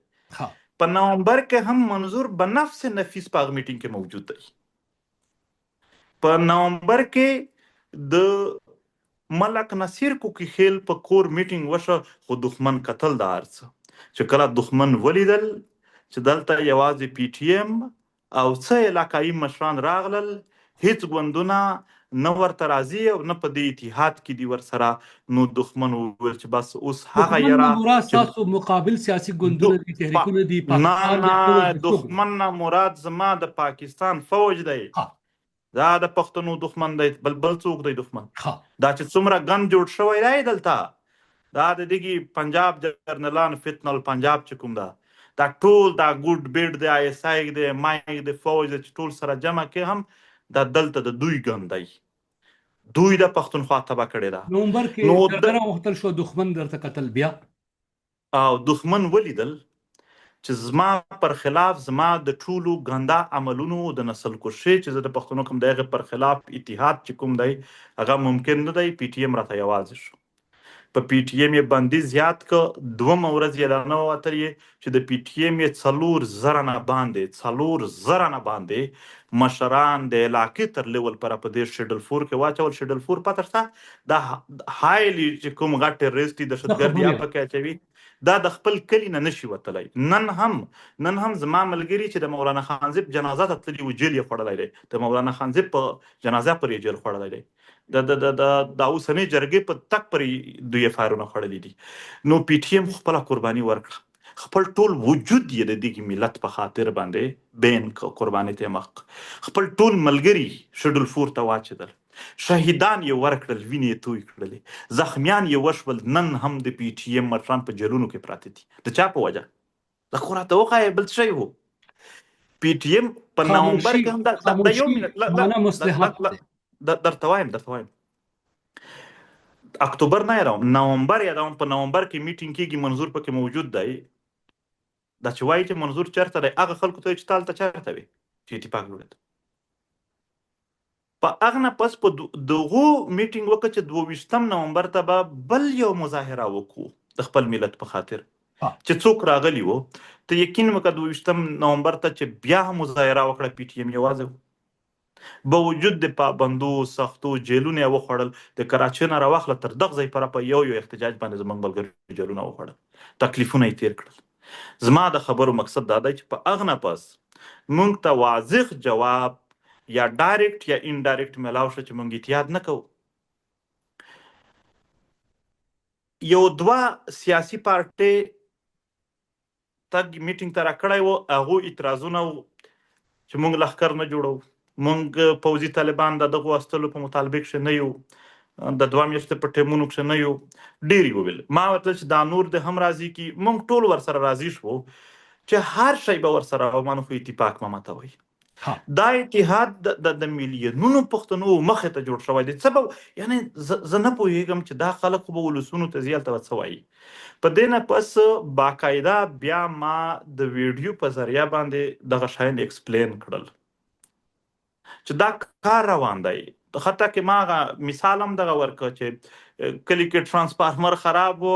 په نومبر کې هم منظور بنفس نفیس په هغه میټینګ کې موجود دی. په نومبر کې د ملک نصیر کوکي خیل په کور میټینګ وشو، خو دښمن قتل د هر څه چې کله دښمن ولیدل چې دلته یوازې پی ټي ایم او څه علاقایي مشران راغلل، هیڅ ګوندونه نه ورته راځي او نه په دې اتحاد کې دي ورسره، نو دښمن وویل چې بس اوس هغه یاره تاسو مقابل سیاسي ګوندونه دي، تحریکونه دي، نه دښمن نه مراد زما د پاکستان فوج دی، دا د پښتنو دښمن دی، بل څوک دی دښمن. دا چې څومره ګن جوړ شوی دی دلته، دا د دغې پنجاب جرنلان فتنه الپنجاب چې کوم ده، دا ټول دا ګوډ بیډ دی، آی اس آی دی، مایک دی، فوج دی، چې ټول سره جمع کې هم دا دلته د دوی ګن دی. دوی د پښتونخوا تباه کړې ده. نومبر کې جرګه راوغوښتل شو، دښمن درته قتل بیا، او دښمن ولیدل چې زما پر خلاف زما د ټولو ګنده عملونو د نسل کشي چې زه د پښتنو کوم د هغې پر خلاف اتحاد چې کوم دی هغه ممکن نه دی. پی ټي ایم راته یوازې شو. په پی ټي ایم یې بندیز زیات کړ. 2 ورځ یې لا نه وتلې چې د پی ټي ایم یې 4,000 نه باندې مشران د علاقې تر لیول پر په دې شیډل 4 کې واچول. شیډل 4 پته شته دا هایلی چې کوم غټ ټیرریسټ دهشتګرد یا پکې اچوي، دا د خپل کلی نه نشي وتلی. نن هم زما ملګري چې د مولانا خانزیب جنازه ته تللي وو، جیل یې خوړلی دی. د مولانا خانزیب په جنازه پورې یې جیل خوړلی دی. د اوسنۍ جرګې په تک پورې دوی اف آی آرونه خوړلي دي. نو پی ټي ایم خپله قرباني ورکړه، خپل ټول وجود یې د دغې ملت په خاطر باندې بین قرباني ته مخ، خپل ټول ملګري شیډول 4 ته واچېدل، شهیدان یې ورکړل، وینې یې توی کړلې، زخمیان یې وشول. نن هم د پی ټي ایم مشران په جیلونو کې پراته دي. د چا په وجه؟ د خو راته وښایه بل څه شی و. پی ټي ایم په نومبر کې هم د یو منټ درته وایم اکتوبر نه یادوم، نومبر یادوم. په نومبر کې میټینګ کېږي، منظور پکې موجود دی. دا چې وایي چې منظور چېرته دی، هغه خلکو ته چې تا هلته چېرته وې چې اتفاق جوړېده. په هغه نه پس په دغو میټینګ وکړه چې 22 نومبر ته به بل یو مظاهره وکړو د خپل ملت په خاطر چې څوک راغلي وو. ته یقین وکړه 22 نومبر ته چې بیا هم مظاهره وکړه، پی ټي ایم یوازې و. باوجود د پابندو سختو جیلونه یې وخوړل. د کراچۍ نه راواخله تر دغه ځای پوره په یو احتجاج باندې زموږ ملګرو جیلونه وخوړل، تکلیفونه یې تیر کړل. زما د خبرو مقصد دا دی چې په هغه نه پس موږ ته واضح جواب یا ډایرکټ یا انډایرکټ ملاو شو چې موږ اتحاد نه کوو. یو دوه سیاسي پارټۍ تګ میټینګ ته راکړی و، هغو اعتراضونه و چې موږ لښکر نه جوړو، موږ پوځي طالبان د دغو استلو په مطالبه کښې نه یو، د 2 میاشتې په ټیمونو کښې نه یو. ډېر یې وویل. ما ورته چې دا نور د هم راضي کي. موږ ټول ورسره راضي شو چې هر شی به ورسره ومنو، خو اتفاق مه ماتوئ. دا اتحاد د میلیونونو پښتنو مخې ته جوړ شوی دی. څه به یعنی زه نه پوهېږم چې دا خلک خو به ولسونو ته ځي هلته به څه وایي. په دې نه پس باقاعده بیا ما د ویډیو په ذریعه باندې دغه شیان ایکسپلین کړل چې دا کار روان دی. حتی که ما هغه مثال هم دغه ورکړ چې کلي کې ټرانسفارمر خراب و،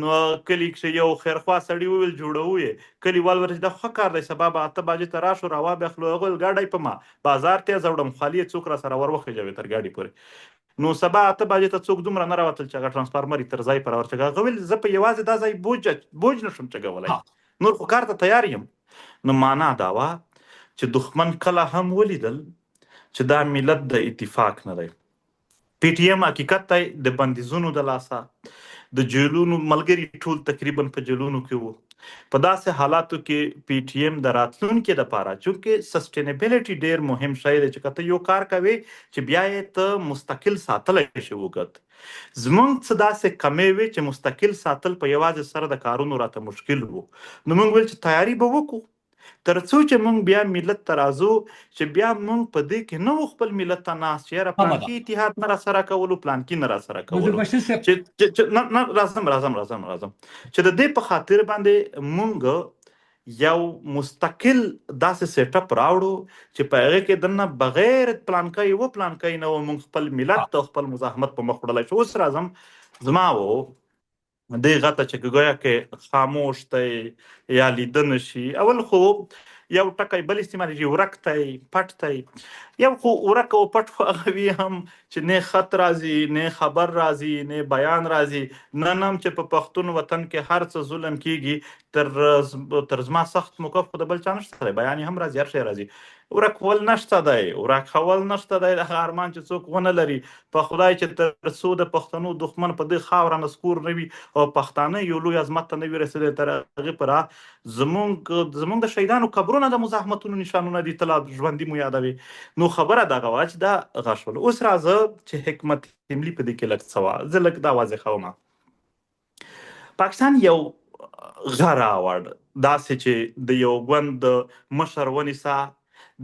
نو کلي کښې یو خیرخوا سړي وویل جوړوو یې. کلیوال ورته دا ښه کار دی، سبا به 8 بجې ته راشو را وابخلو. هغه ویل ګاډی په ما بازار ته زوړم، خالي یې څوک را سره ور وخېژوي تر ګاډي پورې. نو سبا 8 بجې ته څوک دومره نه راوتل چې هغه ټرانسفارمر یې تر ځای په راورچېږه. هغه ویل زه په یوازې دا ځای بوج نشم چګولی، نور خو کار ته تیار یم. نو معنا دا وه چې دښمن کله هم ولیدل چې دا ملت د اتفاق نه دی. پی ټي ایم حقیقت دی د بندیزونو د لاسه د جیلونو ملګري ټول تقریبا په جیلونو کې وو. په داسې حالاتو کې پی ټي ایم د راتلونکي دپاره، چونکې سسټینیبلټي ډېر مهم شی دی چې که ته یو کار کوې چې بیا یې ته مستقل ساتلی شي اوږد. زموږ څه داسې کمې وې چې مستقل ساتل په یوازې سره د کارونو راته مشکل وو. نو موږ ویل چې تیاري به وکړو تر څو چې موږ بیا ملت ته راځو چې بیا موږ په دې کې نه وو خپل ملت ته ناست چې یاره پلانکي اتحاد نه راسره کولو، پلانکي نه راسره کولو، چې راځم چې د دې په خاطر باندې موږ یو مستقل داسې سیټ اپ راوړو چې په هغې کې دننه بغیر پلانکۍ و پلانکۍ نه و موږ خپل ملت ته خپل مزاحمت په مخ وړلی شو. اوس راځم زما و دې غته چې ګویا کې خاموش دی یا لیده نشي. اول خو یو ټکی بل استعمالېږي، ورک دی، پټ دی. یو خو ورک او پټ خو هغه وي هم چې نه خط راځي، نه خبر راځي، نه بیان راځي. نن هم چې په پښتون وطن کې هر څه ظلم کېږي، تر زما سخت موقف خو د بل چا نشته دی. بیان هم راځي، هر شی راځي. ورکول نشته دی، ورکول نشته دی. هغه ارمان چې څوک ونه لري، په خدای چې تر څو د پښتنو دښمن په دې خاوره نسکور نه وي او پښتانه یو لوی عظمت ته نه وي رسېدلی، تر هغې پوره زموږ د شهیدانو قبرونه د مزاحمتونو نشانونه دي، ته لا ژوندي مو یادوي. نو خبره دغه وه چې دا غشول. اوس راځه چې حکمت عملي په دې کې لږ څه وه. زه لږ دا واضح کومه. پاکستان یو غر راوړ داسې چې د یو ګوند مشر ونیسه،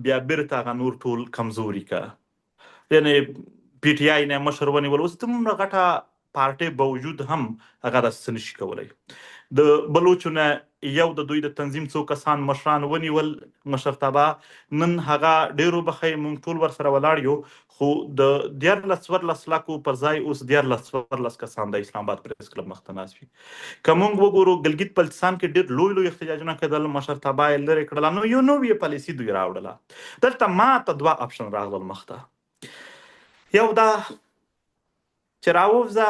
بیا بیرته هغه نور ټول کمزوري که. یعنې پی ټي آی نه مشر ونیول. اوس دومره غټه پارټۍ باوجود هم هغه داسې څه نشي کولی. د بلوچو نه یو د دوی د تنظیم څو کسان مشران ونیول مشرتابه. نن هغه ډېر وبښئ موږ ټول ورسره ولاړ یو، خو د 14 لکو پر ځای اوس 14 کسان د اسلام آباد پریس کلب مخ ته ناست وي. که موږ وګورو ګلګت بلتستان کې ډېر لوی احتجاجونه کېدل، مشرتابه یې لرې کړله. نو یو نوې پالیسي دوی راوړله. دلته ما ته 2 اپشن راغلل مخ ته. یو دا چې راووځه،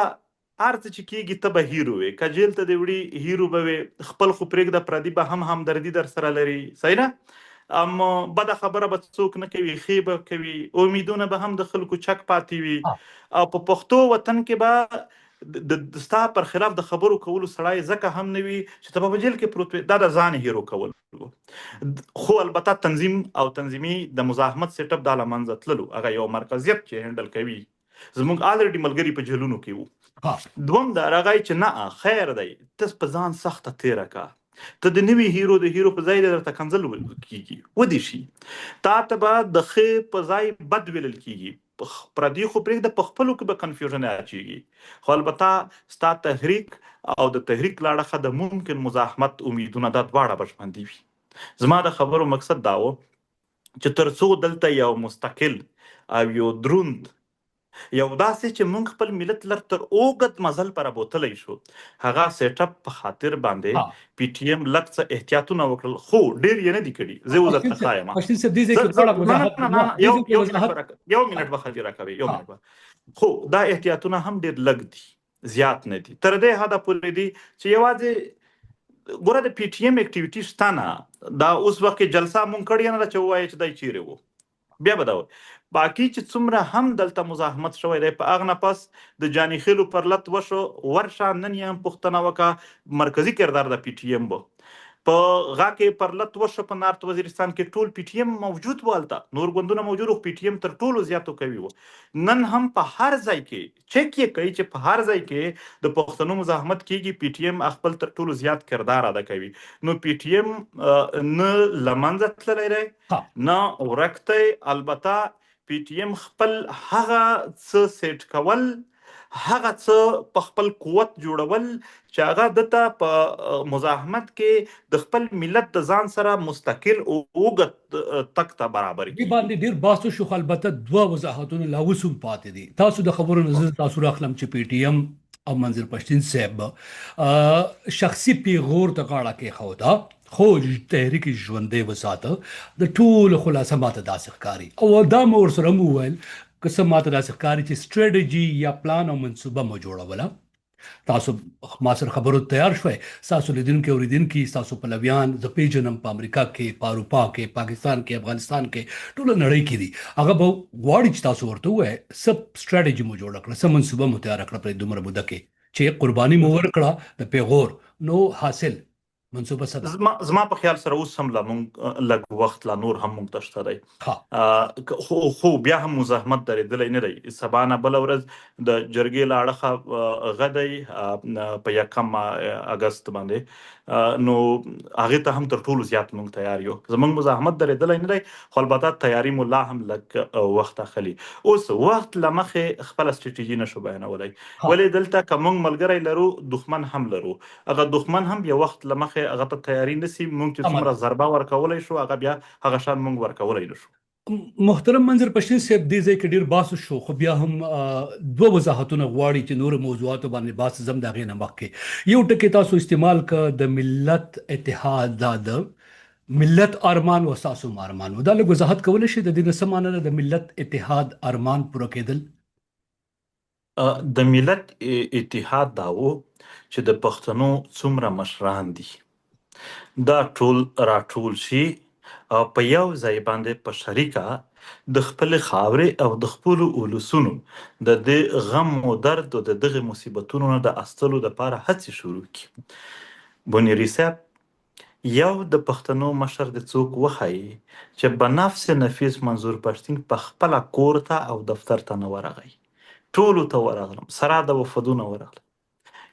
هر څه چې کېږي ته به هیرو وې، که جیل ته دې وړي هیرو به وې، خپل خو پرېږده پردي به هم همدردي در سره لري، صحیح نه؟ بده خبره به څوک نه کوي، ښې به کوي، امیدونه به هم د خلکو چک پاتې وي. او په پښتو وطن کې به د ستا پر خلاف د خبرو کولو سړی ځکه هم نه وي چې ته به په جیل کې پروت وي. دا د ځان هیرو کول. خو البته تنظیم او تنظیمي د مزاحمت سیټ اپ دا له منځه تللو، هغه یو مرکزیت چې هینډل کوي. زموږ الریډي ملګري په جیلونو کې وو. دوم دا راغی چې نه خیر دی، ته په ځان سخته تېره که، ته د نوي هیرو د هیرو په ځای درته کنځل کېږي، ودې شي. تا ته به د ښه په ځای بد ویلل کېږي. پردي خو پرېږده، په خپلو کې به کنفیوژن اچېږي. خو البته ستا تحریک او د تحریک له اړخه د ممکن مزاحمت امیدونه دا دواړه به ژوندي وي. زما د خبرو مقصد دا و چې تر څو دلته یو مستقل او یو دروند یو داسې چې موږ خپل ملت لر تر اوږد مزل پر بوتلی شو، هغه سیټ اپ په خاطر باندې پی ټي ایم لږ څه احتیاطونه وکړل، خو ډېر یې نه دي کړي. زه اوس درته ښایم. یو منټ به خلي راکوي، یو منټ به. خو دا احتیاطونه هم ډېر لږ دي، زیات نه دي. تر دې حده پورې دي چې یوازې ګوره د پی ټي ایم اکټیویټي شته نه. دا اوس وخت کې جلسه مونږ کړې نه ده چې ووایي چې دی چیرې و. بیا به دا وایي باقي چې څومره هم دلته مزاحمت شوی دی په هغه نه پس د جاني خیلو پر لت وشو ورشه نن یې هم پوښتنه وکړه مرکزي کردار د پی ټي ایم بو په غا کې پر لت وشو په نارت وزیرستان کې ټول پی ټی ایم موجود والته نور ګوندونه موجود او پی ټی ایم تر ټولو زیاتو کوي وو نن هم په هر ځای کې چک یې کوي چې په هر ځای کې د پښتنو مزاحمت کیږي پی ټی ایم خپل تر ټولو زیات کردار ادا کوي نو پی ټی ایم نه لمنځه تللی دی ها نه ورکته البته پی ټی ایم خپل هغه څه سیټ کول هغه څه په خپل قوت جوړول چې هغه دته په مزاحمت کې د خپل ملت د ځان سره مستقل او اوږد تک ته برابر دې کی باندې ډیر باسو شو خو البته دوه وضاحتونه لا اوس هم پاتې دي تاسو د خبرو نظر تاسو راخلم چې پی ټی ایم او منظر پښتین صاحب شخصي پیغور ته غاړه کې خودا خو تحریک ژوندې وساته د ټول خلاصه ماته داسې ښکاري او دا مو ورسره مو ویل که څه ماته داسې ښکاري چې سټریټجي یا پلان او منصوبه مو جوړوله تاسو ما سره خبرو تیار شوي تاسو لیدونکو اوریدونکو تاسو پلویان د پیژنم په امریکا کې په اروپا کې پاکستان کې افغانستان کې ټول نړۍ کې دي هغه به غواړي چې تاسو ورته وایي سب سټریټجي مو جوړ کړه سم منصوبه مو تیار کړه په دومره موده کې چې قرباني مو ورکړه د پیغور نو حاصل منصوبه صدا زما په خیال سره اوس هم لا مونږ لږ وخت لا نور هم مونږ ته شته دی خو بیا هم مزاحمت درېدلی نه دی سبا نه بله ورځ د جرګې له اړخه غدی په 1 اګست باندې نو هغې ته هم تر ټولو زیات مونږ تیار یو زمونږ مزاحمت درېدلی نه دی خو البته تیاري مو لا هم لږ وخت اخلي اوس وخت له مخې خپله سټریټیجي نشو بیانولی ولې دلته که مونږ ملګری لرو دښمن هم لرو هغه دښمن هم بیا وخت له مخې هغه ته تیاری نسی مونږ چې څومره ضربه ورکولی شو هغه بیا هغه شان مونږ ورکولی نشو محترم منظر پښتین صاحب دې ځای کې ډیر باسو شو خو بیا هم دوه وضاحتونه غواړي چې نور موضوعاتو باندې باس زم د هغې نه مخکې یو ټکی تاسو استعمال ک د ملت اتحاد د ملت ارمان و تاسو ارمان و دا لږ وضاحت کولی شي د دې نه څه معنی ده د ملت اتحاد ارمان پوره کېدل د ملت اتحاد دا و چې د پښتنو څومره مشران دي دا ټول راټول شي او په یو ځای باندې په شریکه د خپل خاورې او د خپل اولسونو د دې غم او درد او د دغه مصیبتونو نه د استلو لپاره هڅې شروع کړي بونیری صاحب یو د پښتنو مشر د څوک وخایي چې بنفس نفیس منظور پښتین په خپل کور ته او دفتر ته نه ورغی ټولو ته ورغلم سره د وفدونه ورغلم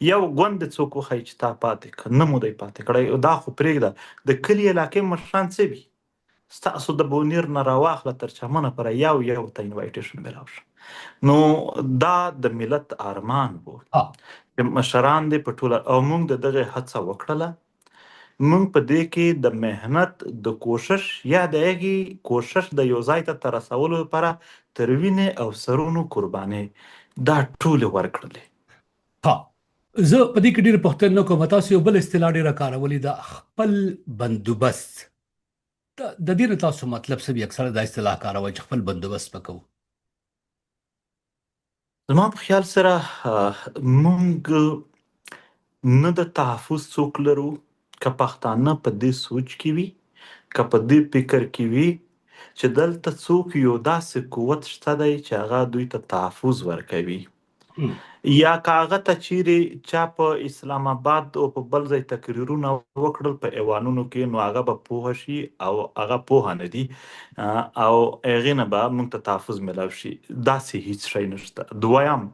یو ګوند څوک وخایي چې تا پاتې که نه مو دی پاتې کړی دا خو پرېږده د کلي علاقې مشران څه وي ستاسو د بونیر نه راواخله تر چمنه پورې یو ته انوایټیشن میلاو شو نو دا د ملت ارمان و چې مشران دې په ټوله او موږ د دغه هڅه وکړله موږ په دې کې د مهنت د کوشش یا د هغې کوشش د یو ځای ته رسولو لپاره تر وینې او سرونو قربانۍ دا ټولې ورکړلې زه په دې کې ډېر پوښتنه نه کوم تاسو یو بل اصطلاح ډېره کارولې ده خپل بندوبست د دې نه تاسو مطلب څه وي اکثره دا اصطلاح کاروئ چې خپل بندوبست به کوو زما په خیال سره موږ نه د تحفظ څوک لرو که پښتانه په دې سوچ کې وي که په دې فکر کې وي چې دلته څوک یو داسې قوت شته دی چې هغه دوی ته تحفظ ورکوي یا که هغه ته چیرې چا په اسلام آباد او په بل ځای تقریرونه وکړل په ایوانونو کې نو هغه به پوه شي او هغه پوهه نه دي او هغې نه به موږ ته تحفظ میلاو شي داسې هیڅ شی نشته دویم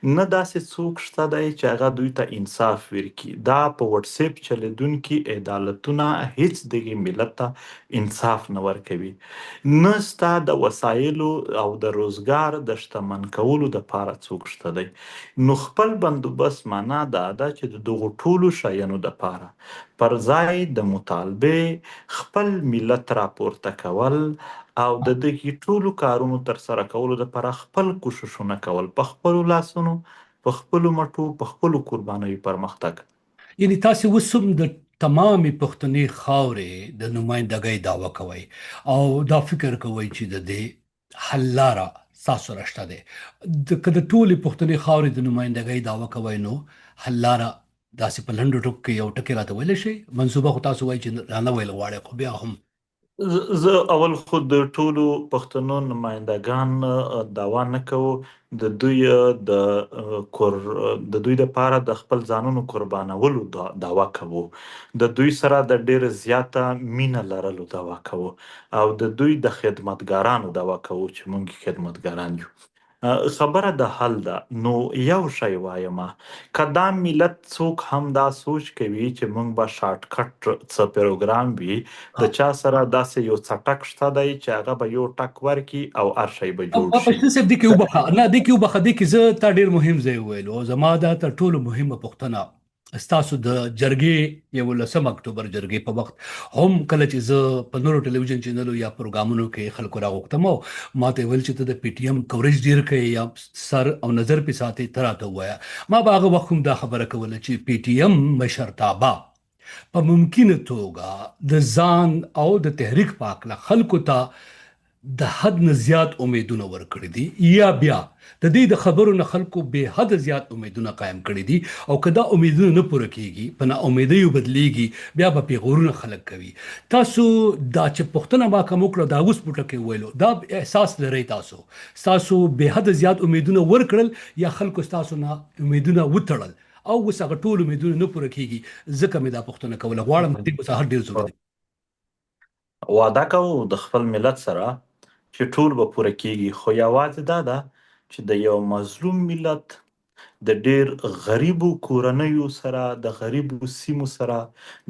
نه داسې څوک شته دی چې هغه دوی ته انصاف ورکړي دا په وټساپ چلیدونکي عدالتونه هیڅ دغې ملت ته انصاف نه ورکوي نه ستا د وسایلو او د روزګار د شتمن کولو دپاره څوک شته دی نو خپل بندوبست معنا دا ده چې د دغو ټولو شیانو دپاره پر ځای د مطالبې خپل ملت راپورته کول او د دغې ټولو کارونو ترسره کولو دپاره خپل کوششونه کول په خپلو لاسونو په خپلو مټو په خپلو قربانیو پرمختګ یعنې تاسې اوس هم د تمامې پښتنې خاورې د نمایندګۍ دعوه کوئ او دا فکر کوئ چې د دې حل لاره ستاسو سره شته دی که د ټولې پښتنې خاورې د نمایندګۍ دعوه کوئ نو حل لاره داسې په لنډو ټکو کې یو ټکي راته ویلی شئ منصوبه خو تاسو وایي چې رانه ویل غواړئ خو بیا هم زه اول خو د ټولو پښتنو نمایندګان دعوا نه کوو د دوی د دوی د پاره د خپل ځانونو قربانولو دعوا کوو د دوی سره د ډیر زیاته مینه لرلو دعوا کوو او د دوی د خدمتګارانو دعوا کوو چې مونږ خدمتګاران یو. خبره د حل ده نو یو شی وایم کدا ملت څوک هم دا سوچ کوي چې مونږ به شارټ کټ څه پروګرام وي د چا سره داسې یو څټک شته دی چې هغه به یو ټک ورکي او هر شی به جوړ شي. پښتون صاحب د کې وبخه نه د کې وبخه د کې زه تا ډیر مهم ځای ویلو زما دا تر ټولو مهمه پوښتنه ستاسو د جرګې 11 اکتوبر جرګې په وخت هم کله چې زه په نورو ټلویزیون چینلو یا پروګرامونو کې خلکو راغوښتم ما ته ویل چې ته د پی ټی ایم کوریج ډیر کوي یا سر او نظر په ساتي تراته وایا ما باغه وخت هم دا خبره کوله چې پی ټی ایم مشرتابه په ممکنه توګه د ځان او د تحریک پاک له خلکو ته د حد نه زیات امیدونه ورکړي دي یا بیا د دې د خبرو نه خلکو به حد زیات امیدونه قائم کړي دي او کدا امیدونه نه پوره کیږي په نا امیدي بدلیږي بیا به پیغورونه خلک کوي تاسو دا چې پښتنه ما کوم کړه دا اوس پټه کې ویلو دا احساس لري تاسو به حد زیات امیدونه ورکړل یا خلکو تاسو نه امیدونه وتړل او اوس هغه ټول امیدونه نه پوره کیږي ځکه مې دا پښتنه کوله غواړم دې په هر ډیر ضروري وعده کوو د خپل ملت سره چې ټول به پوره کیږي خو یوازې دا ده چې د یو مظلوم ملت د ډیر غریبو کورنیو سره د غریبو سیمو سره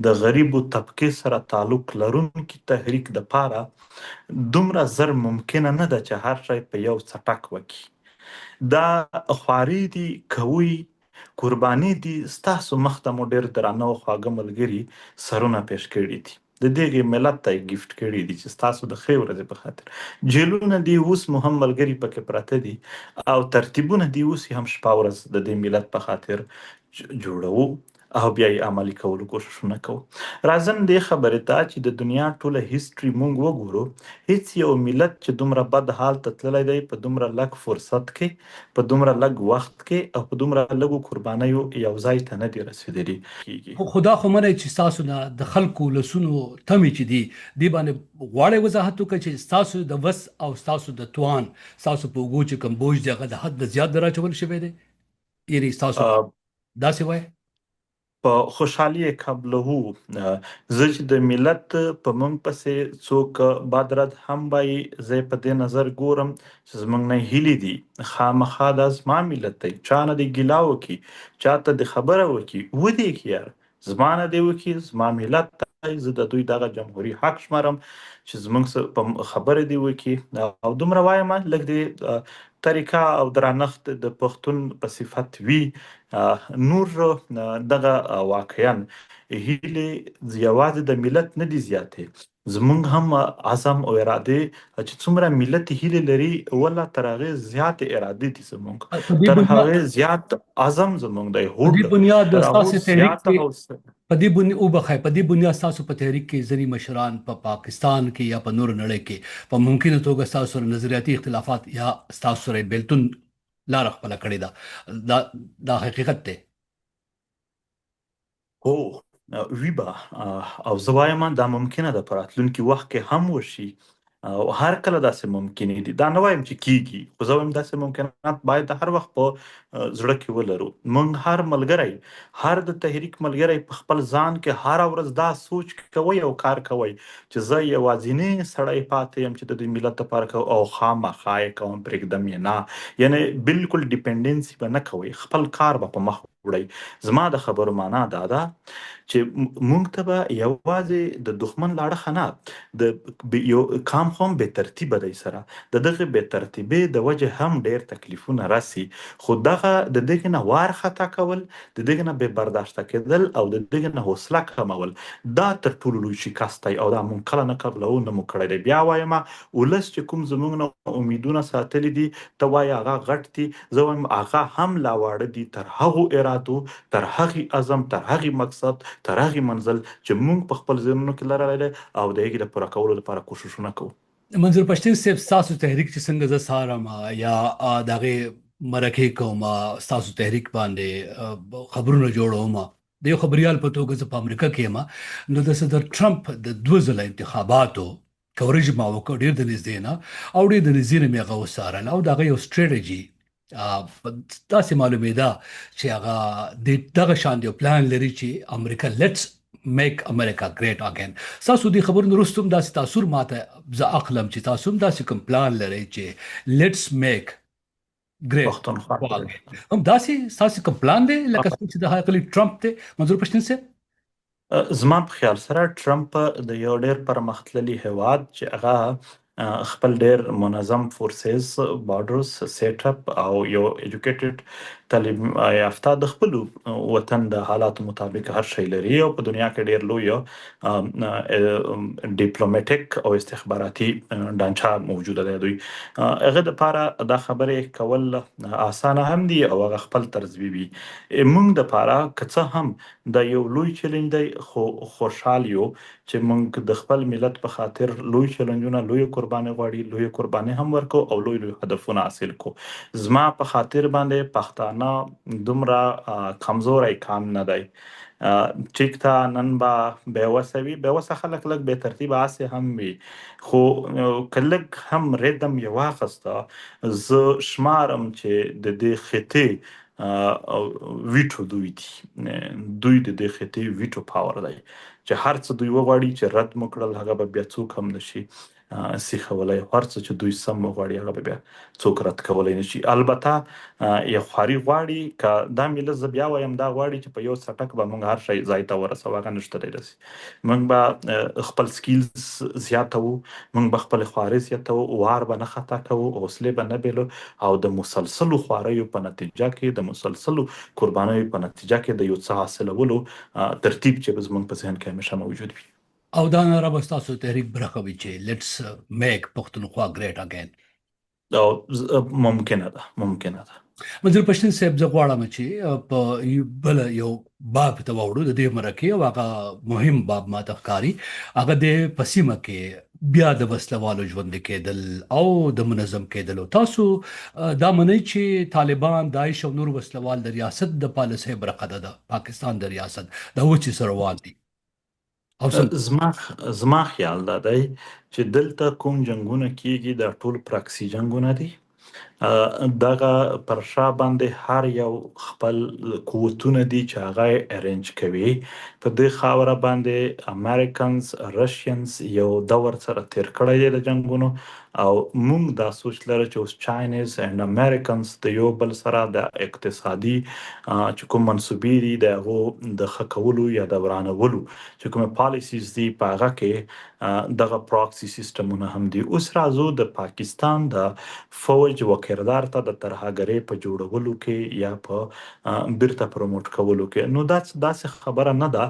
د غریبو طبقې سره تعلق لرونکي تحریک د پاره دومره زر ممکنه نه ده چې هر شی په یو څټک وکړي دا خواري دي کوي قرباني دي ستاسو مخته مو ډیر درانه او خواږه ملګري سرونه پیش کړي دي د دې ملت ته گیفت کړي دي چې تاسو د خیر ورځې په خاطر جیلونه دی اوس مو هم ملګری پکې پراته دي او ترتیبونه دی اوس هم شپه ورځ د دې ملت په خاطر جوړو او بیا یې عملی کولو کوششونه کوو. راځم دې خبرې ته چې د دنیا ټوله هیستوري مونږ وګورو هیڅ یو ملت چې دومره بد حال ته تللی دی په دومره لږ فرصت کې په دومره لږ وخت کې او په دومره لږو قربانیو یو ځای ته نه دی رسېدلی کیږي. خدا خو منه چې تاسو نه د خلکو لسونو تمې چې دی باندې غواړي وضاحت وکړي چې تاسو د وس او تاسو د توان تاسو په وګو چې کوم بوج دغه د حد زیات دراچول شوی دی یعنی تاسو داسې وای په خوشحالي قبله زه چې د ملت په مونږ پسې څوک بادرد هم وایي زه په دې نظر ګورم چې زمونږ نه هیلې دي خامخا دا زما ملت دی چا نه د ګیلا وکي چاته د خبره وکي ودې کې یار زما نه دی وکي زما ملت دی زه د دوی دغه جمهوریت حق شمارم چې زمونږ په خبره دی وکي او دومره وایم لږ دی طریقه او درنښت د پښتون په صفت وي نور دغه واقعا هیله یوازې د ملت نه دي زیاتې زمونږ هم عزم او اراده چې څومره ملت هیله لري ولا تر هغه زیات اراده دي زمونږ تر هغه زیات عزم زمونږ دی هوډ په بنیاد د اساسي تحریک په دې بنیاد او بخای په دې بنیاد تاسو په تحریک کې ځری مشران په پاکستان کې یا په نور نړۍ کې په ممکنه توګه تاسو سره نظریاتي اختلافات یا تاسو سره بیلتون لار خپل کړی دا دا حقیقت دی هو ویبا او زوایم دا ممکنه ده په راتلونکي وخت کې هم وشي او هر کله داسې ممکن دي دا نه وایم چې کیږي خو زه وایم داسې ممکنات باید د هر وخت په زړه کې ولرو موږ هر ملګری هر د تحریک ملګری په خپل ځان کې هر ورځ دا سوچ کوي او کار کوي چې زه یوازینی سړی پاتې یم چې د دې ملت لپاره او خامخا یې کوم پرېږدم یې نه یعنی بالکل ډیپندنسي به نه کوي خپل کار به په مخ وړئ زما د خبرو معنا دا ده چې مونږ ته به یوازې د دښمن لاړه خنه د یو کام هم به ترتیب دی سره د دغه به ترتیبې د وجه هم ډیر تکلیفونه راسي خو دغه د دغه نه وار خطا کول د دغه نه به برداشت کېدل او د دغه نه حوصله کمول دا تر ټولو لوی شکست دی او دا مونږ کله نه قبلو نه مو کړی دی بیا وایم ولس چې کوم زمونږ نه امیدونه ساتلي دي ته وایي هغه غټ دي زه وایم هغه هم لا واړه دي تر هغو ارادو تر هغې عزم تر هغې مقصد تر هغې منزل چې موږ په خپل ذهنونو کې لرلی او د هغې د پوره کولو لپاره کوششونه کوو منظور پښتون صاحب ستاسو تحریک چې څنګه زه څارم یا د هغې مرکې کوم ستاسو تحریک باندې خبرونه جوړوم د یو خبریال په توګه زه په امریکا کې یم نو د صدر ټرمپ د 2 ځله انتخاباتو کورج ما وکړ ډېر د نږدې نه او ډېر د نږدې نه مې هغه وڅارل او د هغه یو سټریټجي داسې معلومېده چې هغه دغه شان یو پلان لري چې امریکا لیټس میک امریکا ګریټ اگین. تاسو د خبرونو وروسته هم داسې تاثر ماته زه عقلم چې تاسو هم داسې کوم پلان لرئ چې لیټس میک ګریټ پښتونخوا اگین، هم داسې تاسو کوم پلان دی لکه څنګه چې د هغه ټرمپ دی منظور پښتون صاحب؟ زما په خیال سره ټرمپ د یو ډېر پرمختللي هیواد چې هغه خپل ډېر منظم فورسز بارډرز سیټ اپ او یو ایجوکیټډ تعلیم یافته د خپل وطن د حالاتو مطابق هر شی لري او په دنیا کې ډېر لوی ډیپلوماټیک او استخباراتي ډانچه موجوده ده. دوی هغه د لپاره دا خبرې کول اسانه هم دي او هغه خپل طرز وي. موږ د لپاره که څه هم د یو لوی چیلنج دی خو خوشحال یو چې موږ د خپل ملت په خاطر لوی چیلنجونه لوی قرباني غواړي، لوی قرباني هم ورکو او لوی لوی هدفونه حاصل کو. زما په خاطر باندې پښتانه دومره کمزوري کام نه دی. ټیک تا نن با بیوسوي بیوسه خلک لګ به ترتیب آسه هم وي خو کلک هم ردم یو واخسته ز شمارم چې د دې خطه ویټو دوی دوی د دې خطې ویټو پاور دی چې هر څه دوی وغواړي چې رد مکړل هغه به بیا څوک هم نشي سیخولای. هر څه چې دوی سم وغواړي هغه به بیا څوک رد کولای نشي. البته یو خاري غواړي که دا ملت ز بیا وایم دا غواړي چې په یو سټک به موږ هر شي ځای ته ورسوو، هغه نشته دی رسي. موږ به خپل سکیلز زیاتو، موږ به خپل خواري زیاتو، وار به نه خطا کوو، حوصله به نه بیلو او د مسلسلو خواریو په نتیجه کې د مسلسلو قربانیو په نتیجه کې د یو څه حاصلولو ترتیب چې زموږ په ذهن کې همیشه موجود وي. او دا ناره به ستاسو تحریک برخوي چې لیټس میک پښتونخوا ګریټ اگین. او ممکنه ده. منظور پښتون صاحب زه غواړم چې په بل یو باب ته وړو د دې مرکه او هغه مهم باب ماته ښکاري هغه د پسیمه کې بیا د وسلوالو ژوند کېدل او د منظم کېدل. تاسو دا منئ چې طالبان داعش او نور وسلوال د ریاست د پالیسۍ برخه ده د پاکستان د ریاست دا و چې سره روان دي او زما خیال دا دی چې دلته کوم جنگونه کیږي د ټول پراکسی جنگونه دي. دغه پر شا باندې هر یو خپل قوتونه دي چې هغه ارینج کوي. په دې خاوره باندې امریکانز رشینز یو دور سره تیر کړی دی د جنگونو او موږ دا سوچ لرو چې اوس چاینیز اند امریکانز د یو بل سره د اقتصادي چې کوم منسوبې دي د هغو د ښه کولو یا د ورانولو چې کوم پالیسیز دي په هغه کې دغه پراکسی سیستمونه هم دي. اوس راځو د پاکستان د فوج و کردار ته د ترهګرۍ په جوړولو کې یا په بیرته پروموټ کولو کې. نو دا داسې خبره نه ده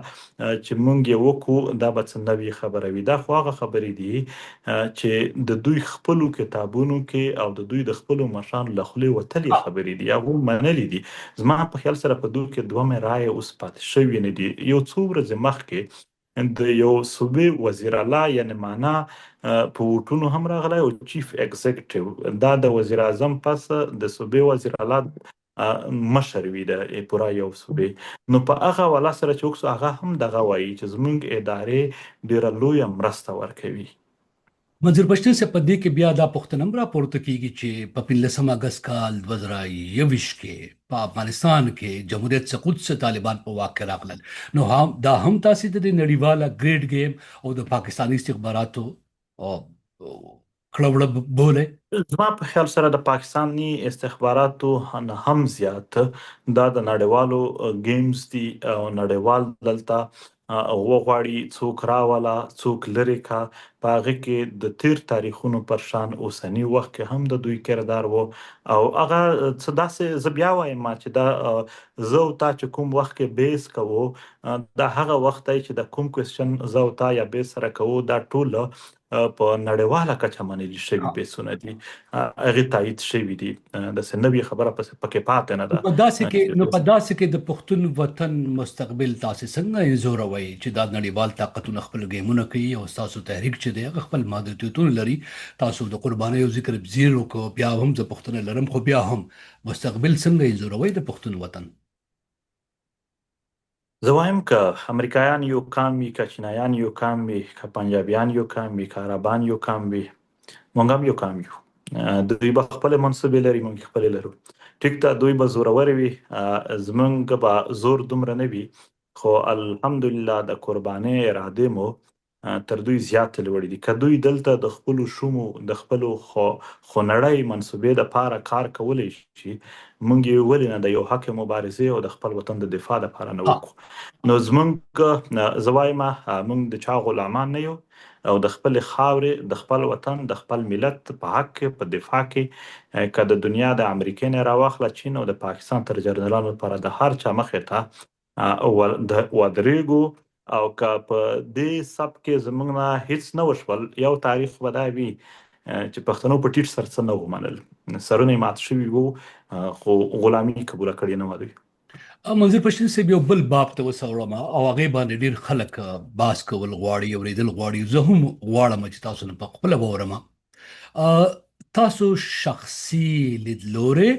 چې مونږ یې وکړو دا به څه نوې خبره وي. دا خو هغه خبرې دي چې د دوی خپلو کتابونو کې او د دوی د خپلو مشرانو له خولې وتلې خبرې دي، هغو منلې دي. زما په خیال سره په دوی کې دوه رایې اوس پاتې شوې نه دي. یو څو ورځې مخکې د یو صوبې وزیر اعلی یعنی معنا په ووټونو هم راغلی او چیف ایگزیکټیو دا د وزیر اعظم پس د صوبې وزیر اعلی مشر وي د پورا یو صوبې. نو په هغه والا سره چې وکړو هغه هم دغه وایي چې زموږ ادارې ډیره لویه مرسته ورکوي. منظور پښتون صاحب په دې کې بیا دا پوښتنه هم راپورته کیږي چې په 15 اگست کال 2021 کې په افغانستان کې جمهوریت سقوط څخه طالبان په واک کې راغلل. نو دا هم تاسو د نړیواله ګریډ گیم او د پاکستاني استخباراتو کړوړه بوله. زما په خیال سره د پاکستاني استخباراتو هم زیات دا د نړیوالو گیمز دي او نړیوال دلته وغواړي څوک راولا څوک لري کا په هغه کې د تیر تاریخونو پر شان اوسنی وخت کې هم د دوی کردار وو او هغه څه داسې زبیا وایم چې دا زو تا چې کوم وخت کې بیس کوو دا هغه وخت دی چې د کوم کوېسچن زو تا یا بیس سره کوو دا ټول په نړیواله کچه باندې شوي بیسونه دي هغه تایید شوي دي. د سنوي خبره پکې پاتې نه ده. په داسې کې د پښتون وطن مستقبل تاسو څنګه زوروي چې دا نړیوال طاقتونه خپل گیمونه کوي او تاسو تحریک چې دی خپل محدودیتونه لري. تاسو د قربانۍ او ذکر زیرو کو بیا هم د پښتون لرم خو بیا هم مستقبل څنګه زوروي د پښتون وطن؟ زه وایم که امریکایان یو کام وي، که چینایان یو کام وي، که پنجابیان یو کام وي، که عربان یو کام وي، مونږ هم یو کام یو. دوی به خپلې منصبې لري، مونږ خپلې لرو. ټیک ده، دوی به زورور وي، زمونږ به زور دومره نه وي، خو الحمدلله د قربانۍ ارادې مو تر دوی زیاتې لوړې دي. که دوی دلته د خپلو شومو د خپلو خونړۍ منصوبې دپاره کار کولی شي، مونږ یې ولې نه د یو حق مبارزې او د خپل وطن د دفاع دپاره نه ها وکړو؟ نو زمونږ زه وایم مونږ د چا غلامان نه یو، او د خپل خاورې، د خپل وطن، د خپل ملت په حق کې، په دفاع کې، که د دنیا د امریکې نه راواخله، چین او د پاکستان تر جنرالانو لپاره د هر چا مخې ته ودرېږو. او که په دې سب کې زموږ نه هیڅ نه وشول، یو تاریخ به دا وي چې پښتنو په ټیټ سر څه نه وو منل، سرونه یې مات شوي وو، خو غلامي قبوله کړې نه وه دوی. منظور پښتین صاحب یو بل باب ته وسوړم او هغه باندې ډیر خلک باس کول غواړي، اوریدل غواړي. زه هم غواړم چې تاسو نه په خپل وورم تاسو شخصي لیدلوري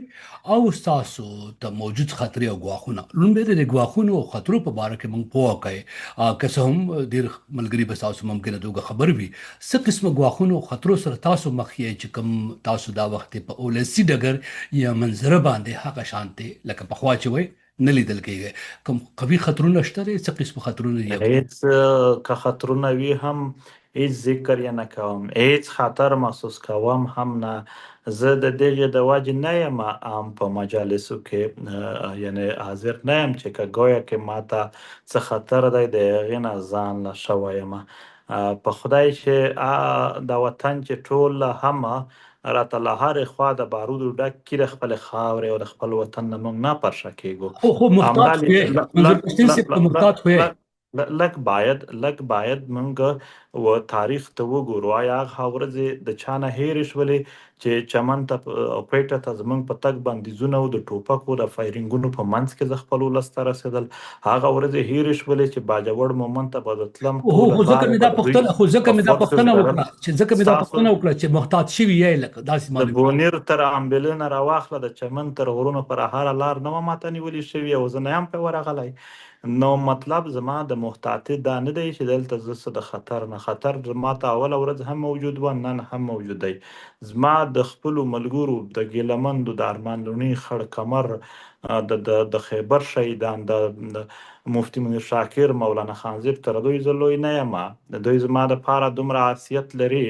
او تاسو ته موجود خطر او غواخونه لومبه د غواخونو او خطرو په اړه کې مونږ پوه کړئ، که څه هم ډیر ملګری به تاسو ممکن دوغه خبر وي څه قسمه غواخونو او خطرو سره تاسو مخ یې چې کوم تاسو دا وخت په اولسي ډګر یا منظره باندې حق شانته لکه په خوا چې وي نه لیدل کېږي. کوم قوي خطرونه شته دي؟ څه قسم خطرونه دي؟ هیڅ که خطرونه وي هم هیڅ ذکر یې نه کوم، هیڅ خطر محسوس کوم هم نه. زه د دغې د وجې نه یم عام په مجالسو کې یعنی حاضر نه یم چې که ګویا کې ماته څه خطر دی د هغې نه ځان له ښه وایم. په خدای چې د وطن چې ټول هم راته له هرې خوا د بارودو ډک کړي، د خپلې خاورې او د خپل وطن نه موږ نه پرشا کېږو. خو محتاط همدا شوې منظور پښتین صاحب ته محتاط شوې. لږ باید موږ و تاریخ ته وګورو. آیا هغه ورځې د چا نه هېرې شولې چې چمن ته او پیټه ته زموږ په تګ بندیزونه او د ټوپکو د فایرینګونو په منځ کې د خپل ولس ته رسېدل؟ هغه ورځې هېرې شولې چې باجوړ مومند ته به تلم خو ټوله ځکه مې دا لارې به د دوی پوښتنه خو ځکه مې دا په پوښتنه فورسز وکړه چې ځکه مې دا ستاسو پوښتنه وکړه چې محتاط شوي یې لکه داسې د معلومه. بونیر تر امبلینه راواخله، د چمن تر غرونو پر هره لار نه وه ماته نیولې شوې، او زه نه یم پرې ورغلی. نو مطلب زما د محتاطۍ دا نه دی چې دلته زه څه د خطر نه، خطر زما ته اوله ورځ هم موجود و، نن هم موجود دی. زما د خپلو ملګرو، د ګیلمندو، د ارمان لوڼي، خړ کمر، د خیبر شهیدان، د مفتي منیر شاکر، مولانا خانزیب، تر دوی زه لوی نه یم. دوی زما دپاره دومره حیثیت لري،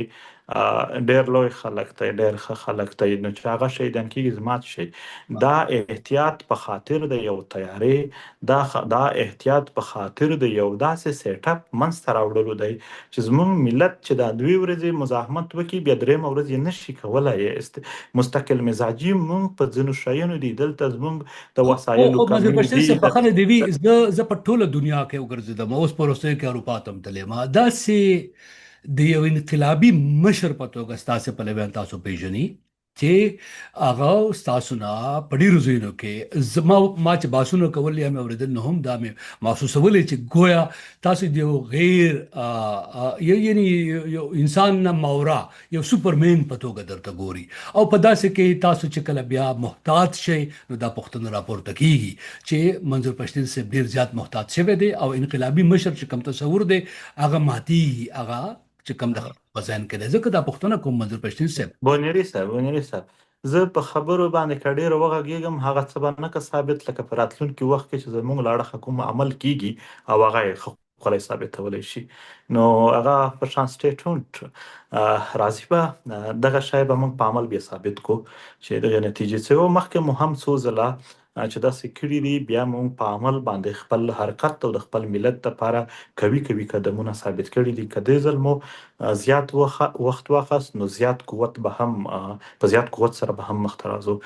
ډېر لوی خلک دی، ډېر ښه خلک دی. نو چې هغه شهیدان کېږي زما څه شی؟ دا احتیاط په خاطر د یو تیارې، دا احتیاط په خاطر د یو داسې سیټ اپ منځته راوړلو دی چې زموږ ملت چې دا 2 ورځې مزاحمت وکړي، بیا درېیمه ورځ یې نشي کولی مستقل مزاجي. مونږ په ځینو شیانو دي دلته زموږ د وسایلو خو منظور کمی پښتین دي. صاحب بخښنه دې وي، زه په ټوله دنیا کې وګرځېدم، اوس په وروستیو کې اروپا ته هم تللی یم. داسې د یو انقلابي مشر په توګه ستاسې پلویان تاسو پیژني چې هغه ستاسو نه په ډېرو ځایونو کې ما چې باسونه کول یا مې اورېدل، نو هم دا مې محسوسولی چې ګویا تاسو د یو غیر یعنی یو انسان نه ماورا یو سوپرمین په توګه درته ګوري، او په داسې کې تاسو چې کله بیا محتاط شئ نو دا پوښتنه راپورته کیږي چې منظور پښتین صاحب ډېر زیات محتاط شوی دی او انقلابي مشر چې کوم تصور دی هغه ماتیږي، هغه چې کوم د په ذهن کې دی. ځکه دا پوښتنه کوم منظور پښتین صاحب. بونیري صاحب، زه په خبرو باندې که ډېر وغږېږم، هغه څه به نه که ثابت، لکه په راتلونکي وخت کې چې زموږ له اړخه کوم عمل کېږي او هغه یې ښکلی ثابتولی شي، نو هغه په شان سټی ټونډ راځي به دغه شی به موږ په عمل بیا ثابت کړو چې دغې نتیجې څه وه. مخکې مو هم څو ځله چې داسې کړي دي، بیا موږ په عمل باندې خپل حرکت او د خپل ملت دپاره قوي قدمونه ثابت کړي دي. که دې ځل مو زیات وخت واخیست، نو زیات قوت به هم په زیات قوت سره به هم مخته راځو.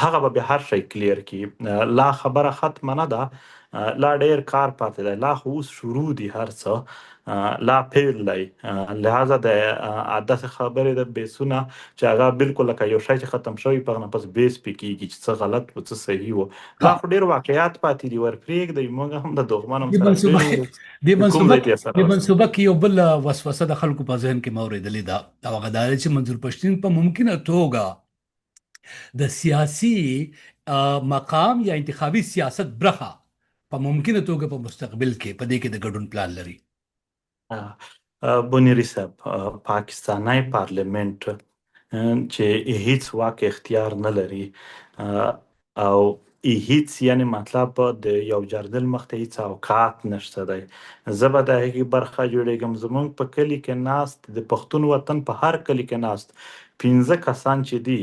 هغه به بیا هر شی کلیر کړي. لا خبره ختمه نه ده، لا ډېر کار پاتې دی، لا خو اوس شروع دي هر څه، لا پیل دی. لہذا د داسې خبرې د بیسونه چې هغه بالکل لکه یو شی چې ختم شوی په هغه نه پس بیس پې کېږي چې څه غلط و څه صحیح و. لا خو ډېر واقعیات پاتې دي، ورپرېږدئ. موږ هم د دښمن سره پېژنو چې کوم ځای ته یې سره د رسوي. منصوبه کې یو بل وسوسه د خلکو په ذهن کې ما اورېدلې ده، او هغه دا دی چې منظور پښتین په ممکنه توګه د سیاسي مقام یا انتخابي سیاست برخه په ممکنه توګه په مستقبل کې په دې کې د ګډون پلان لري؟ بونیری صاحب، پاکستانی پارلیمنت چې هیڅ واک اختیار نه لري، او هیڅ یعنی مطلب د یو جردل مخته هیڅ اوقات نشته دی. زه به د هغې برخه جوړېږم. زمونږ په کلي کې ناست، د پښتون وطن په هر کلي کې ناست 15 کسان چې دي،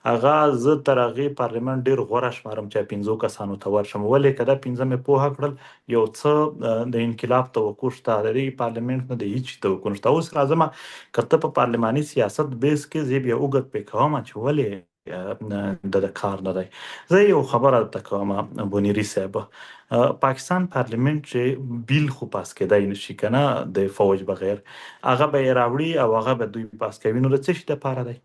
هغه زه تر هغې پارلیمنت ډېر غوره شمارم چې 15 کسانو ته ورشم. ولې که دا 15 مې پوهه کړل، یو څه د انقلاب توقع شته، د دې پارلیمنت نه د هیڅ شي توقع نشته. اوس راځمه، که ته په پارلماني سیاست بیس کې زه بیا اوږد پې کومه چې ولې د کار نه دی. زه یو خبره درته کوم بونیري صاحب، پاکستان پارلیمنت چې بیل خو پاس کېدای نشي که نه د فوج بغیر، هغه به یې راوړي او هغه به دوی پاس کوي. نو د څه شي دپاره دی؟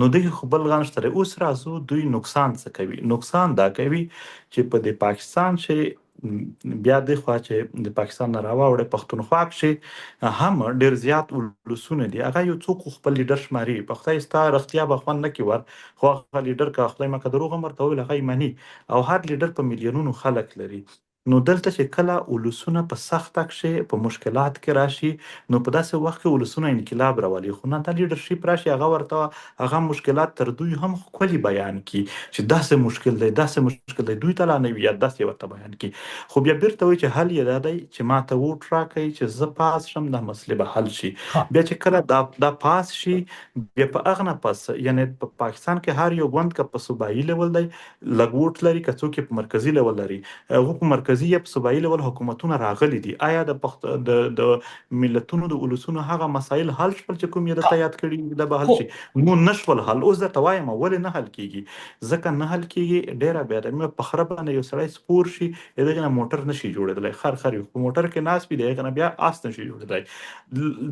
نو دغې خو بل غم شته دی. اوس راځو، دوی نقصان څه کوي؟ نقصان دا کوي چې په د پاکستان چې بیا د خوا چې د پاکستان نه راواوړې پښتونخوا کښې هم ډېر زیات ولسونه دي. هغه یو څوک خپل لیډر شماري، په خدای ستا رښتیا به خوند نه کړي ور، خو هغه لیډر که خدای مه که دروغ هم ورته وویل هغه یې مني، او هر لیډر په میلیونونو خلک لري. نو دلته چې کله ولسونه په سخته کښې په مشکلات کې راشي، نو په داسې وخت کې ولسونه انقلاب راولي. خو نه، دا لیډرشپ راشي، هغه ورته هغه مشکلات تر دوی هم ښکلي بیان کړي چې داسې مشکل دی، داسې مشکل دی، دوی ته لا نه وي یا داسې ورته بیان کړي. خو بیا بیرته وایي چې حل یې دا دی چې ما ته ووټ راکړئ چې زه پاس شم، دا مسلې به حل شي. بیا چې کله دا پاس شي، بیا په هغه نه پس، یعنې په پاکستان کې هر یو ګوند که په صوبایي لیول دی لږ ووټ لري، که څوک یې په مرکزي لیول لري. هغه په مرکزي یا په صوبایي لیول حکومتونه راغلي دي. آیا د ملتونو د ولسونو هغه مسایل حل شول چې کوم یې درته یاد کړي دا به حل شي؟ نو نه شول حل. اوس درته وایم ولې نه حل کېږي. ځکه نه حل کېږي، ډېره بې ادمي په خره باندې یو سړی سپور شي، د هغې نه موټر نشي جوړېدلی. خر وي، په موټر کې ناست وي، د هغې نه بیا اس نشي جوړېدلی.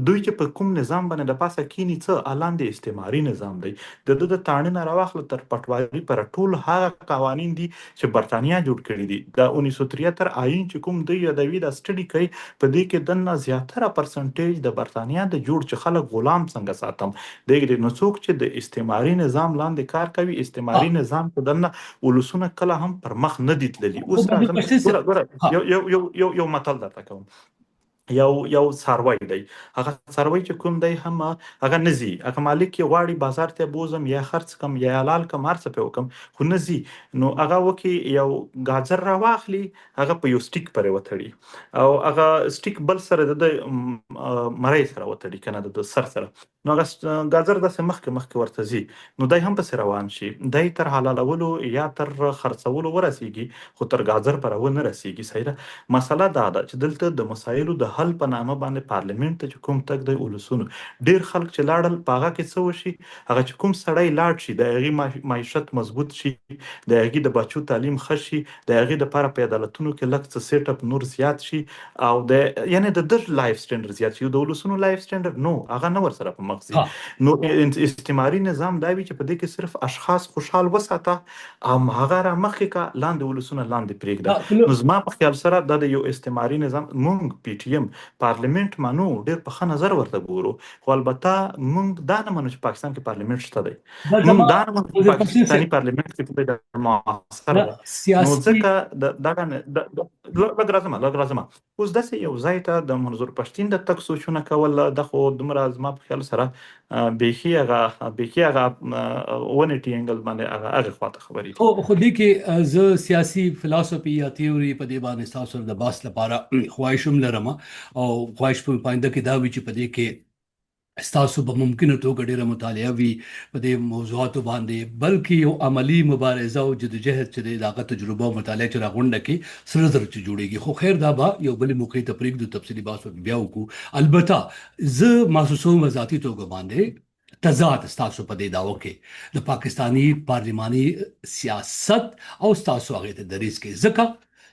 دوی چې په کوم نظام باندې د پاسه کینی، څه لاندې استعماري نظام دی. د ده د تاڼې نه راواخله تر پټواري پر ټول هغه قوانین دي چې برټانیا جوړ کړي دي. د 1973 آیین چې کوم دوی یادوي، دا سټډي کوي، په دې کې دننه زیاتره پرسنټیج د برټانیا د جوړ چې خلک غلام څنګه ساتم دغه. نو څوک چې د استعماري نظام لاندې کار کوي، استعماري نظام په دننه ولسونه کله هم پر مخ نه دي تللي. اوس راځم، یو متل درته کوم. یو څاروی دی، هغه څاروی چې کوم دی هم هغه نه ځي. هغه مالک یې غواړي بازار ته بوزم یا خرڅ کم یا حلال کم هر څه پې وکم، خو نه ځي. نو هغه وکړي یو ګاجر راواخلي، هغه په یو سټیک پورې وتړي، او هغه سټیک بل سره د مرۍ سره وتړي که نه د سر سره. نو هغه ګاجر داسې مخکې ورته ځي. نو دی هم پسې روان شي، دی تر حلالولو یا تر خرڅولو ورسیږي، خو تر ګاجر پورې ونه رسیږي. صحیح ده. مسله دا ده چې دلته د مسایلو د حل په نامه باندې پارلیمنت ته چې کوم تګ دی ولسونو، ډېر خلک چې لاړل په هغه کې څه وشي، هغه چې کوم سړی لاړ شي، د هغې معیشت مضبوط شي، د هغې د بچو تعلیم ښه شي، د هغې دپاره په عدالتونو کې لږ څه سیټ اپ نور زیات شي، او یعنې د ده لایف سټنډرډ زیات شي. د ولسونو لایف سټنډرډ نو هغه نه ورسره په مخ ځي. نو استعماري نظام دا وي چې په دې کې صرف اشخاص خوشحال وساته، هغه را مخکې کا، لاندې ولسونه لاندې پرېږده. نو زما په خیال سره دا د یو استعماري نظام. مونږ پی ټي ایم پارلیمنت منو، ډېر په ښه نظر ورته ګورو، خو البته مونږ دا نه منو چې پاکستان کې پارلیمنت شته دی. مونږ دا نه منو چې پاکستاني پارلیمنت کې معاصر ده. نو ځکه دغه لږ راځمه اوس داسې یو ځای ته د منظور پښتین د تګ سوچونه کول، دا خو دومره زما په خیال سره بیخي هغه ونې ټینګل باندې هغه خواته خبرې دي. خو دې کې زه سیاسي فلسفي یا تیوري په دې باندې ستاسو د بحث لپاره خواهش هم لرم، او خواهش په پاینده کې دا وي چې په دې کې ستاسو به ممکنه توګه ډېره مطالعه وي په دې موضوعاتو باندې، بلکې یو عملی مبارزه او جدوجهد چې دی د هغه تجربه او مطالعه چې راغونډه کې سره زر چې جوړېږي. خو خیر دا به یو بلې موقع ته پرېږدو، تفصیلي بحث بیا وکړو. البته زه محسوسوم ذاتي توګه باندې تضاد ستاسو په دې دعوه کې د پاکستاني پارلماني سیاست او ستاسو هغې ته دریځ کې، ځکه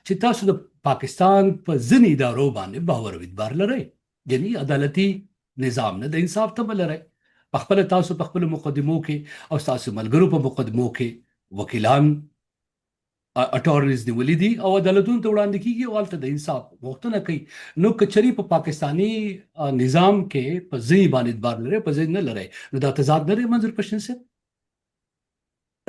چې تاسو د پاکستان په ځینې ادارو باندې باور او اعتبار لرئ، یعنی عدالتي نظام نه د انصاف تمه لرئ. پخپله تاسو په خپلو مقدمو کې او ستاسو ملګرو په مقدمو کې وکیلان اټارنیز نیولي دي او عدالتونو ته وړاندې کېږي او هلته د انصاف غوښتنه کوي. نو که چېرې په پاکستاني نظام کې په ځینې باندې اعتبار لرئ، په ځینې نه لرئ، نو دا تضاد نه دی منظور پښتین صاحب؟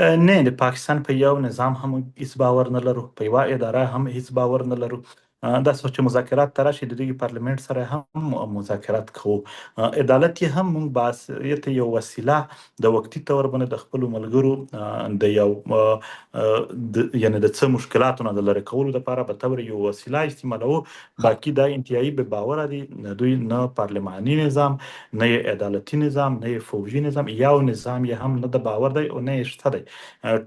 نه، د پاکستان په یو نظام هم هیڅ باور نه لرو، په یوه اداره هم هیڅ باور نه لرو. داسې وه چې مذاکرات ته راشي د دوی پارلیمنت سره هم مذاکرات کوو. عدالت یې هم موږ بحثیت یو وسیله د وقتي طور باندې د خپلو ملګرو د یو یعنې د څه مشکلاتو نه د لرې کولو لپاره به طور یو وسیله استعمالوو. ها باقي دا انتهایی به باوره دي. دوی نه پارلماني نظام، نه یې عدالتي نظام، نه یې فوجي نظام، یو نظام یې هم نه د باور دی او نه یې شته دی.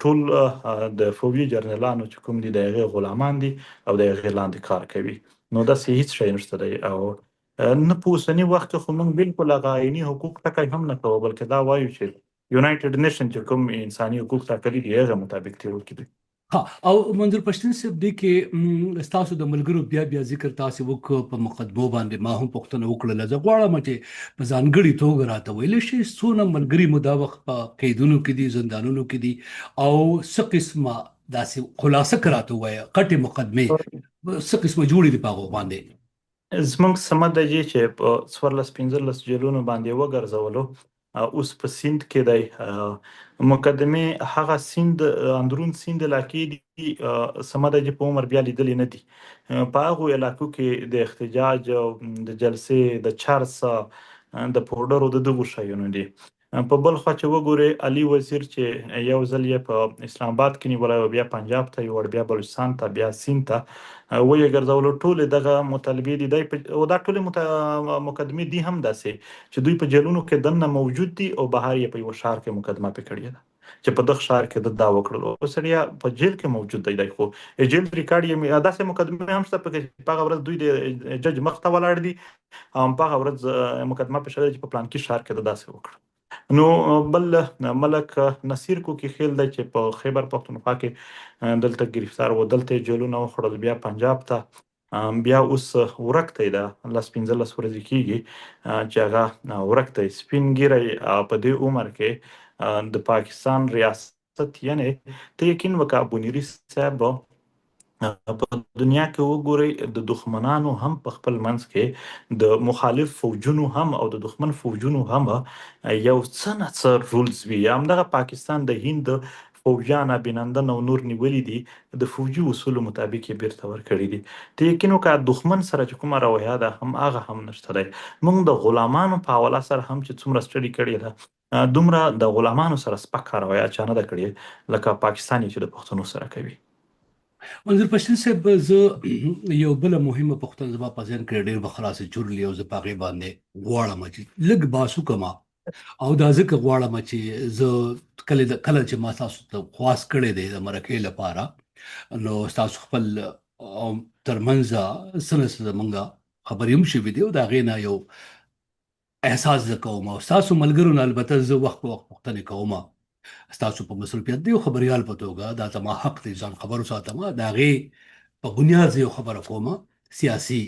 ټول د فوجي جرنیلانو چې کوم دي د هغې غلامان دي او د هغې لاندې کار کوي. نو داسې هیڅ شی نشته دی. او نه په اوسني وخت کې خو موږ بالکل هغه عیني حقوق ټکی هم نه کوو، بلکې دا وایو چې یونایټډ نیشن چې کوم انساني حقوق ټاکلي دي هغه مطابق تیرول کېدي. ها او منظور پښتون صاحب دی کې تاسو د ملګرو بیا ذکر تاسو وکړو په مقدمو باندې، ما هم پوښتنه وکړله. زه غواړم چې په ځانګړي توګه راته ویلی شي څونه ملګري مو دا وخت په قیدونو کې دي، زندانونو کې دي، او څه قسمه داسې خلاصه که راته ووایه غټې مقدمې څه قسمه جوړې دي په هغو باندې. زموږ سمه ده چې په 14-15 جیلونو باندې وګرځولو. اوس په سیند کې دی. مقدمې هغه سیند اندرون سیند علاقې دي، سمه ده چې په عمر بیا لیدلې نه دي. په هغو علاقو کې د احتجاج او د جلسې د چرس د پوډرو د دغو شیانو دي. په بل خوا چې وګورئ علي وزیر چې یو ځل یې په اسلام آباد کې نیولی او بیا پنجاب ته یوړ، بیا بلوچستان ته، بیا سیند ته ویې ګرځولو. ټولې دغه مطالبې دي او دا ټولې مقدمې دي هم داسې چې دوی په جیلونو کې دننه موجود دي او بهر یې په یوه ښار کې مقدمه پرې کړې ده چې په دغه ښار کې دا وکړل. او سړی په جیل کې موجود دی، خو جیل ریکارډ یې داسې مقدمې هم شته په هغه ورځ دوی د جج مخ ته ولاړ دي او په هغه ورځ مقدمه پرې شوې ده چې په پلانکي ښار کې داسې وکړل. نو بل ملک نصیر کوکي خیل دی چې په خیبر پښتونخوا کې دلته گرفتار و، دلته یې جیلونه وخوړل، بیا پنجاب ته، بیا اوس ورک دی. دا 15 ورځې کېږي چې هغه ورک دی. سپین ږیری په دې عمر کې د پاکستان ریاست، یعنې ته یقین وکړه ابونیري صاحب په دنیا کې وګورئ د دښمنانو هم په خپل منځ کې د مخالف فوجونو هم او د دښمن فوجونو هم یو څه نه څه رولز وي. همدغه پاکستان د هند فوجیان ابینندن او نور نیولي دي، د فوجي اصولو مطابق یې بیرته ورکړي دي. ته یقین وکړه دښمن سره چې کومه رویه ده هم هغه هم نشته دی. موږ د غلامانو په حواله سره هم چې څومره سټډي کړې ده، دومره د غلامانو سره سپکه رویه چا نه ده کړې لکه پاکستان چې د پښتنو سره کوي. منظور پښتون صاحب زه یو بل مهمه پوښتنه زما په ذهن کې ډېر به خلاصې جوړلې او زه په هغې باندې غواړم چې لږ بحث وکړم. او دا ځکه غواړم چې زه کله چې ما تاسو ته خواست کړی دی د مرکې لپاره، نو تاسو خپل ترمنځ څه نه څه زمونږ خبرې هم شوي دي او د هغې نه یو احساس زه کوم. او ستاسو ملګرو نه البته زه وخت په وخت پوښتنې کوم. ستاسو په مصروفیت دی او خبریال په توګه دا زما حق دی ځان خبرو ساتم. د هغې په بنیاد زه یو خبره کوم، سیاسي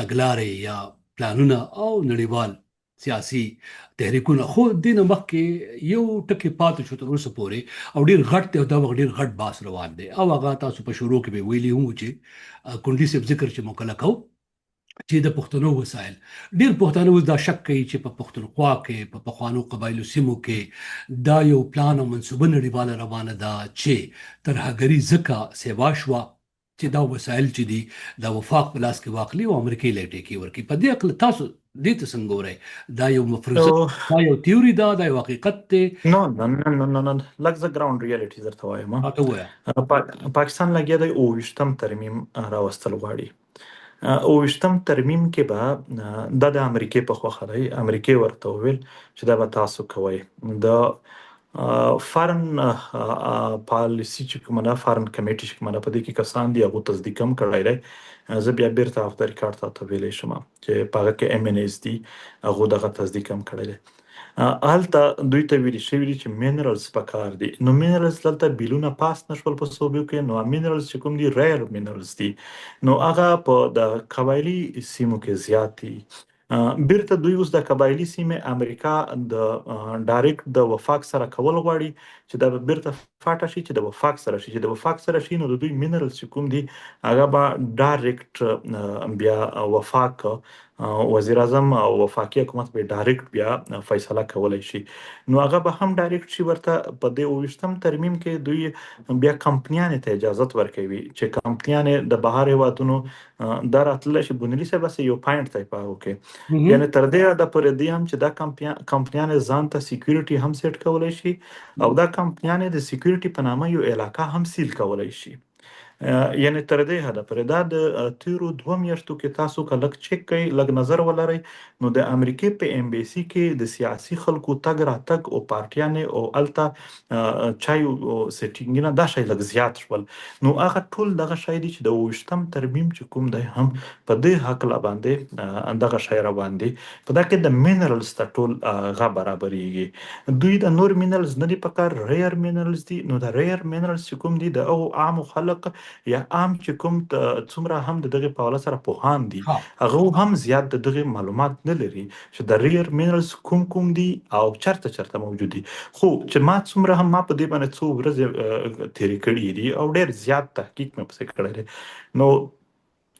تګلارې یا پلانونه او نړیوال سیاسي تحریکونه. خو دې نه مخکې یو ټکي پاتې شو تر اوسه پورې او ډېر غټ دی او دا وخت ډېر غټ بحث روان دی. او هغه تاسو په شروع کې به ویلي هم چې کونډي صاحب ذکر چې مو کله کوو چې د پښتنو وسایل ډېر پښتانه اوس دا شک کوي چې په پښتونخوا کې په پخوانو قبایلو سیمو کې دا یو پلان او منصوبه نړیواله روانه ده چې ترهګري ځکه سیوا شوه چې دا وسایل چې دي دا وفاق په لاس کې واخلي او امریکې له ټیکې ورکړي. په دې عقل تاسو دې ته څنګه ګورئ؟ دا یو مفروضه، دا یو تیوري ده، دا یو حقیقت دی؟ نو لږ زه ګراوند ریالټي درته وایم. راته ووایه. پاکستان لګیا دی 28م ترمیم راوستل غواړي. 28م ترمیم کې به دا د امریکې په خوښه دی. امریکې ورته وویل چې دا به تاسو کوئ. د فارن پالیسي چې کومه ده، فارن کمیټې چې کومه ده، په دې کې کسان دي هغو تصدیق هم کړی دی. زه بیا بیرته اف د ریکارډ ته ویلی شم چې په هغه کې MNS دي، هغو دغه تصدیق هم کړی دی. هلته دوی ته ویلي شوي دي چې مینرالز پکار دي. نو مینرالز دلته بیلونه پاس نشول په صوبو کې. نو مینرالز چې کوم دي ریئر مینرالز دي، نو هغه په د قبایلي سیمو کې زیات دي. بیرته دوی اوس د قبایلي سیمې امریکا د ډایرکټ د وفاق سره کول غواړي چې دا به بیرته فاټه شي، چې د وفاق سره شي. چې د وفاق سره شي نو د دوی مینرالز چې کوم دي هغه به ډایرکټ بیا وفاق وزیر اعظم او وفاقي حکومت به ډایرکټ بیا فیصله کولای شي. نو هغه به هم ډایرکټ شي ورته په دې 28م ترمیم کې دوی بیا کمپنیانو ته اجازه ورکوي چې کمپنیانو د بهر هیوادونو د راتلل شي بونلي سه بس یو پاینټ ته پاو کې یعنی تر دې د پر دې هم چې دا کمپنیانو ځان ته سکیورټي هم سیټ کولای شي او دا کمپنیانو د سکیورټي په نامه یو علاقه هم سیل کولای شي. یعنی تر دې حده پورې دا د تیرو 2 میاشتو کې تاسو کله چیک کوي لګ نظر ولرئ نو د امریکای په امبیسي کې د سیاسي خلکو تګ راتګ او پارټیانې او التا چای او سیټینګونه دا شی لګ زیات شول. نو هغه ټول دغه شی دي چې د 28م ترمیم چې کوم دی هم په دې حق لا باندې دغه شی را باندې په دا کې د مینرالز ته ټول غا برابرېږي. دوی د نور مینرالز نه دي پکار ریئر مینرالز دي. نو د ریئر مینرالز چې کوم دي د او عام خلک یا عام چې کوم څومره هم د دغه په حواله سره پوهان دي هغه هم زیات د دغه معلومات نه لري چې د ریئر مینرالز کوم دي او چرته موجود دي. خو چې ما څومره هم ما په دې باندې څو ورځې تیرې کړې دي او ډېر زیات تحقیق مې پسې کړی دی. نو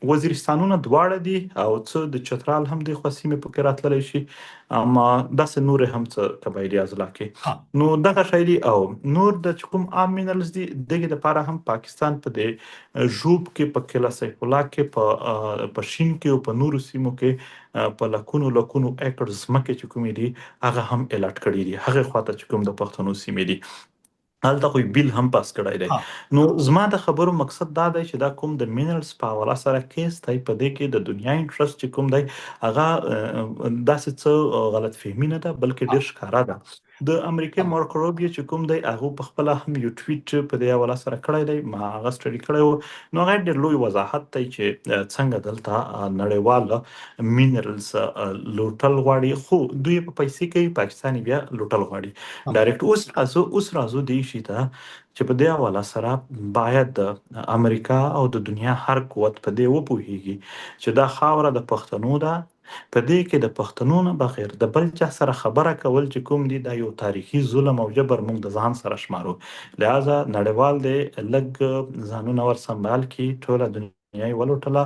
وزیرستانونه دواړه دي او څه د چترال هم د خوسیمه په راتللی شي اما داسې نور هم څه قبایلی اضلاع کې نو دغه شایدي او نور د کوم عام مینرالز دي دغه لپاره هم پاکستان په دې ژوب کې په کلا سیف الله کې په شین کې او په نورو سیمو کې په لکونو ایکړز مکه چې کومې دي هغه هم الارټ کړی دي هغه خواته چې کوم د پښتنو سیمې دي هلته خو بیل هم پاس کړای دی. نو زما د خبرو مقصد دا دی چې دا کوم د مینرالز په حواله سره کیس دی په دې کې د دنیا انټرست چې کوم دی هغه داسې څه غلط فهمي نه ده بلکې ډیر ښکارا ده. د امریکای مارکو روبیو چې کوم دی هغه په خپل هم یو ټویټ په دې حواله سره کړی دی ما هغه سټډي کړی نو هغه ډیر لوی وضاحت دی چې څنګه دلته نړیوال مینرالز لوټل غواړي خو دوی په پیسې کې پاکستاني بیا لوټل غواړي ډایرکټ اوس راځو دی شي ته چې په دې حواله سره باید د امریکا او د دنیا هر قوت په دې وپوهیږي چې دا خاوره د پښتنو ده په دې کې د پښتنو نه بغیر د بل چا سره خبره کول چې کوم دي دا یو تاریخي ظلم او جبر موږ د ځان سره شمارو. لہذا نړیوال دی لګ ځانونه ور سنبال کی ټوله دنیا ولوټله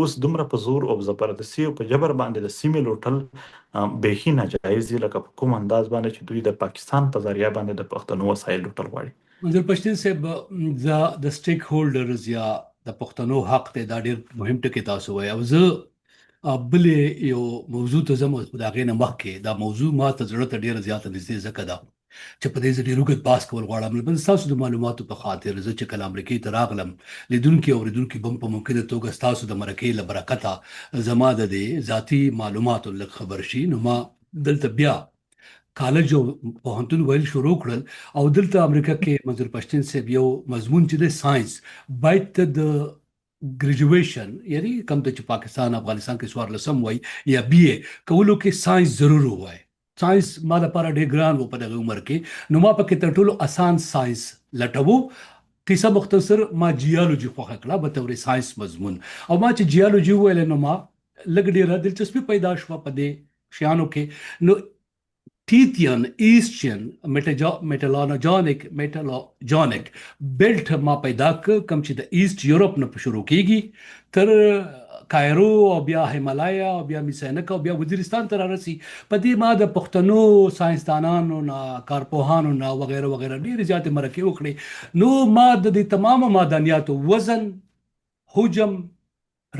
اوس دومره په زور او زبردستي او په جبر باندې د سیمې لوټل بهي ناجایز دي لکه په کوم انداز باندې چې دوی د پاکستان په ذریعہ باندې د پښتنو وسایل لوټل غواړي. منظور پښتین صاحب د سټیک هولډرز یا د پښتنو حق ته دا ډیر مهم ټکی تاسو وایي او زه بلې یو موضوع ته زم د هغې نه مخکې دا موضوع ما ته زړه ته ډېره زیاته نږدې ځکه ده چې په دې زه ډېر اوږد بحث کول غواړم بل ستاسو د معلوماتو په خاطر زه چې کله امریکې ته راغلم لیدونکي اورېدونکي به هم په ممکنه توګه ستاسو د مرکې له برکته زما د دې ذاتي معلوماتو لږ خبر شي نو ما دلته بیا کالج او پوهنتون ویل شروع کړل او دلته امریکا کې منظور پښتین صاحب یو مضمون چې د ساينس باید ته د ګریجویشن یعنی کوم ته چې پاکستان افغانستان کې سوار لسم وای یا بی اے کولو کې ساينس ضرور وای ساينس ما د لپاره ډېر ګران و په دغه عمر کې نو ما پکې تر ټولو اسان ساينس لټوو قصه مختصر ما جیولوژي خوښه کړه به تورې ساينس مضمون او ما چې جیولوژي ویل نو ما لګ ډېره دلچسپي پیدا شوه په دې شیانو کې نو ټیتین ایسټین میټالوجانیک بیلټ ما پیدا کم چې د ایست یورپ نه شروع کیږي تر کایرو او بیا هیمالایا او بیا میسینک او بیا وزیرستان ته رارسي په دې ما د پښتنو ساينسدانانو نه کارپوهانو نه وغیره وغیره ډېرې زیاتې مرکې وکړې نو ما د دې تمامه معدنیاتو وزن حجم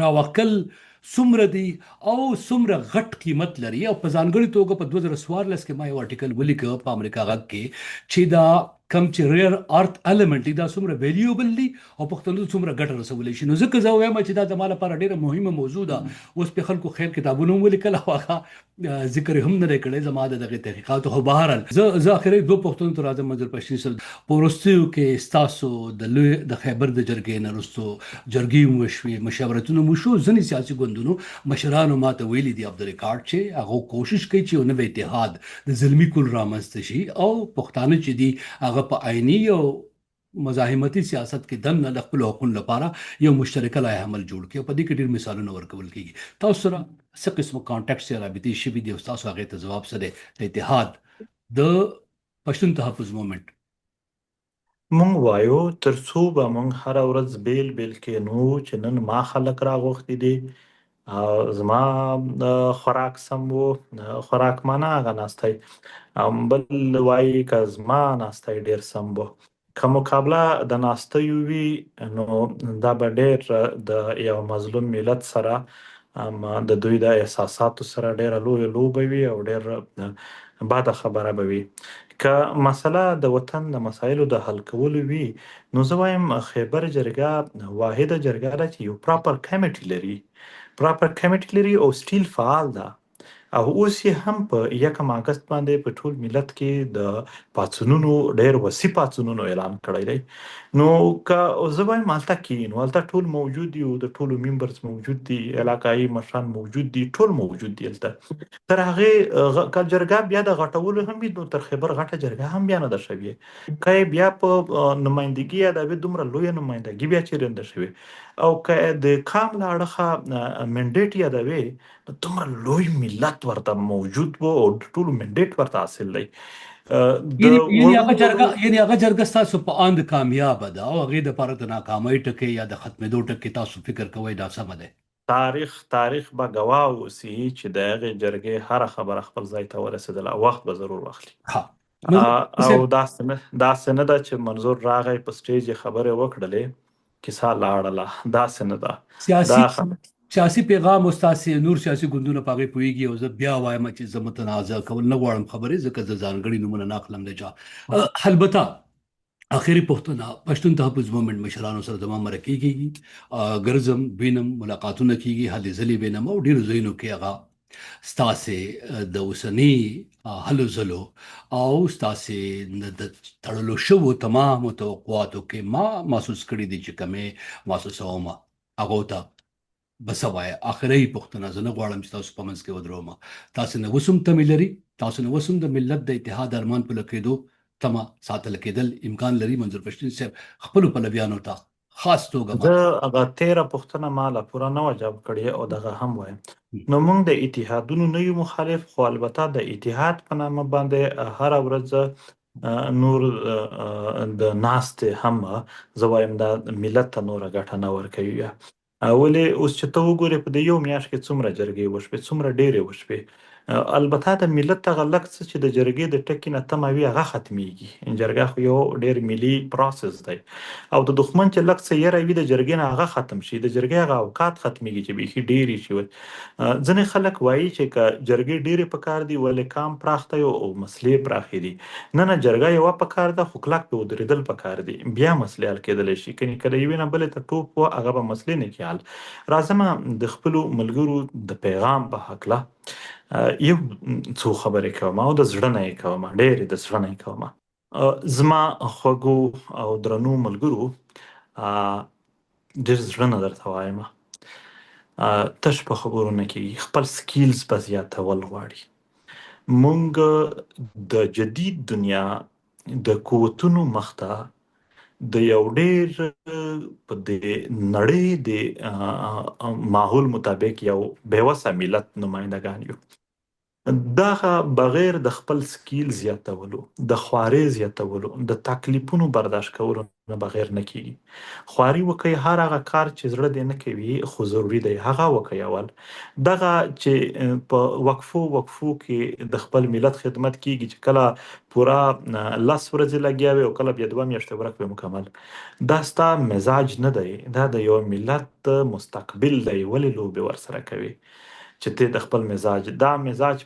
راوکل څومره دي او څومره غټ قیمت لري او په ځانګړي توګه په 2014 کې ما یو آرټیکل ولیکه په امریکا غږ کې چې دا کم چې ریئر ارث الیمنٹ دا څومره ویلیوبل دي او پښتنو څومره ګټه رسولی شي نو ځکه زه وایم چې دا زما لپاره ډېره مهمه موضوع ده اوس په خلکو خیر کتابونه هم ولیکل او هغه ذکر هم نه کړی زما د دغه تحقیقاتو خو بهرحال زه اخري دوه پښتون ته راځم منظور پښتین صاحب په وروستیو کې ستاسو د خیبر د جرګې نه وروستو جرګې وشوې مشاورتونه مو شو ځینې سیاسي ګوندونو مشرانو ما ته ویلي دي عبدالریکارډ چې هغه کوشش کوي چې یو نوی اتحاد د زلمي کل رامنځته شي او پښتانه چې دي هغه په عیني او مزاحمتي سیاست کې دننه د خپل حقوقو لپاره یو مشترکه لایحه عمل جوړ کړي په دې کې ډېر مثالونه ورکول کېږي تاسو سره څه قسمه کانټیکټ سره رابطې شوي دي او تاسو هغې ته ځواب څه دی د اتحاد د پښتون تحفظ مومنټ مونږ وایو تر څو به مونږ هر ورځ بیل کې نو چې نن ما خلک راغوښتي دي زما خوراک سم وو. خوراک معنا هغه ناستی. بل وایي که زما ناستی ډیر سم وو. که مقابله د ناستیو وي نو دا به ډیر د یو مظلوم ملت سره د دوی د احساساتو سره ډیره لویه لوبه وي او ډیر بده خبره به وي. که مسله د وطن د مسایلو د حل کولو وي نو زه وایم خیبر جرګه واحده جرګه ده چې یو پراپر کمیټي لري. پراپر کمیټي لري او سټیل فعال ده. او اوس یې هم په 1 اگست باندې په ټول ملت کې د پاڅونونو ډېر وسیع پاڅونونو اعلان کړی دی. نو که زه وایم هلته کښېنو، هلته ټول موجود دي او د ټولو ممبرز موجود دي، علاقایي مشران موجود دي، ټول موجود دي هلته. تر هغې که جرګه بیا د غټولو هم وي نو تر خیبر غټه جرګه هم بیا نه ده شوې. که یې بیا په نمایندګي یادوي دومره لویه نمایندګي بیا چیرې نه ده شوې. او که د کام له اړخه منډیټ یادوي نو دومره لوی ملت ورته موجود وو او ټولو منډیټ ورته حاصل دی. د یعنی وړو هغه وړو جرګه یعنی هغه جرګه ستاسو په اند کامیاب ده او هغې دپاره د ناکامۍ ټکي یا د ختمېدو ټکي تاسو فکر کوئ دا سمه دی؟ تاریخ به ګواه اوسي چې د هغې جرګې هره خبره خپل ځای ته ورسېدله. وخت به ضرور واخلي. ها منظور او صاحب، داسې نه ده چې منظور راغی په سټیج یې خبرې وکړلې کیسه لاړله. داسې نه ده. دا سیاسي سیاسي پیغام او ستاسې نور سیاسي ګوندونه په هغې پوهېږي او زه بیا وایم چې زه متنازع کول نه غواړم خبرې ځکه زه ځانګړي نومونه نه اخلم د چا. البته آخري پوښتنه پښتون تحفظ مومنټ مشرانو سره زما مرکې کېږي، ګرځم وینم ملاقاتونه کېږي، هلې ځلې وینم او ډېرو ځایونو کې هغه ستاسې د اوسني هلو ځلو او ستاسې د تړلو شوو تمامو توقعاتو کې ما محسوس کړي دي چې کمې محسوسوم هغو ته به څه وایه. آخري پوښتنه زه نه غواړم چې تاسو په منځ کې ودروم. تاسو نه اوس هم تمې لري، تاسو نه اوس هم د ملت د اتحاد ارمان پوره کېدو تمه ساتل کېدل امکان لري؟ منظور پښتین صاحب خپلو پلویانو ته خاص توګه زه هغه 13 پوښتنه ما لا پوره نه وه جواب کړې او دغه هم وایم. نو موږ د اتحادونو نه یو مخالف، خو البته د اتحاد په نامه باندې هره ورځ نور د ناستې هم زه وایم دا ملت ته نوره ګټه نه ورکوي. ولې اوس چې ته وګورې په دې یو میاشت کې څومره جرګې وشوې، څومره ډېرې وشوې. البته د ملت هغه لږ څه چې د جرګې د ټکي نه تمه وي هغه ختمیږي. جرګه خو یو ډېر ملي پروسس دی او د دښمن چې لږ څه یره وي د جرګې نه هغه ختم شي، د جرګې هغه اوقات ختمیږي چې بیخي ډېرې شي. ځینې خلک وایي چې که جرګې ډېرې پکار دي ولې کام پراخ دی او مسلې پراخې دي. نه جرګه یوه پکار ده خو کلک پې ودرېدل پکار دي، بیا مسلې حل کېدلی شي. کني که د یوې نه بلې ته ټوپ وه هغه به مسلې نه کړي حل. راځمه د خپلو ملګرو د پیغام په هکله یو څو خبرې کوم او د زړه نه یې کوم، ډېرې د زړه نه یې کوم. زما خوږو او درنو ملګرو، ډېر زړه نه درته وایم، تش په خبرو نه کېږي. خپل سکیلز به زیاتول غواړي. مونږ د جدید دنیا د قوتونو مخته د یو ډېر په دې نړۍ د ماحول مطابق یو بېوسه ملت نمایندګان یو. دغه بغیر د خپل سکیل زیاتولو، د خوارۍ زیاتولو، د تکلیفونو برداشت کولو نه بغیر نه کېږي. خواري وکئ، هر هغه کار چې زړه دې نه کوي خو ضروري دی هغه وکئ اول. دغه چې په وقفو کې د خپل ملت خدمت کېږي چې کله پوره 10 ورځې لګیا وي او کله بیا 2 میاشتې ورک وي مکمل، دا ستا مزاج نه دی، دا د یو ملت مستقبل دی. ولې لوبې ورسره کوي چې ته د خپل مزاج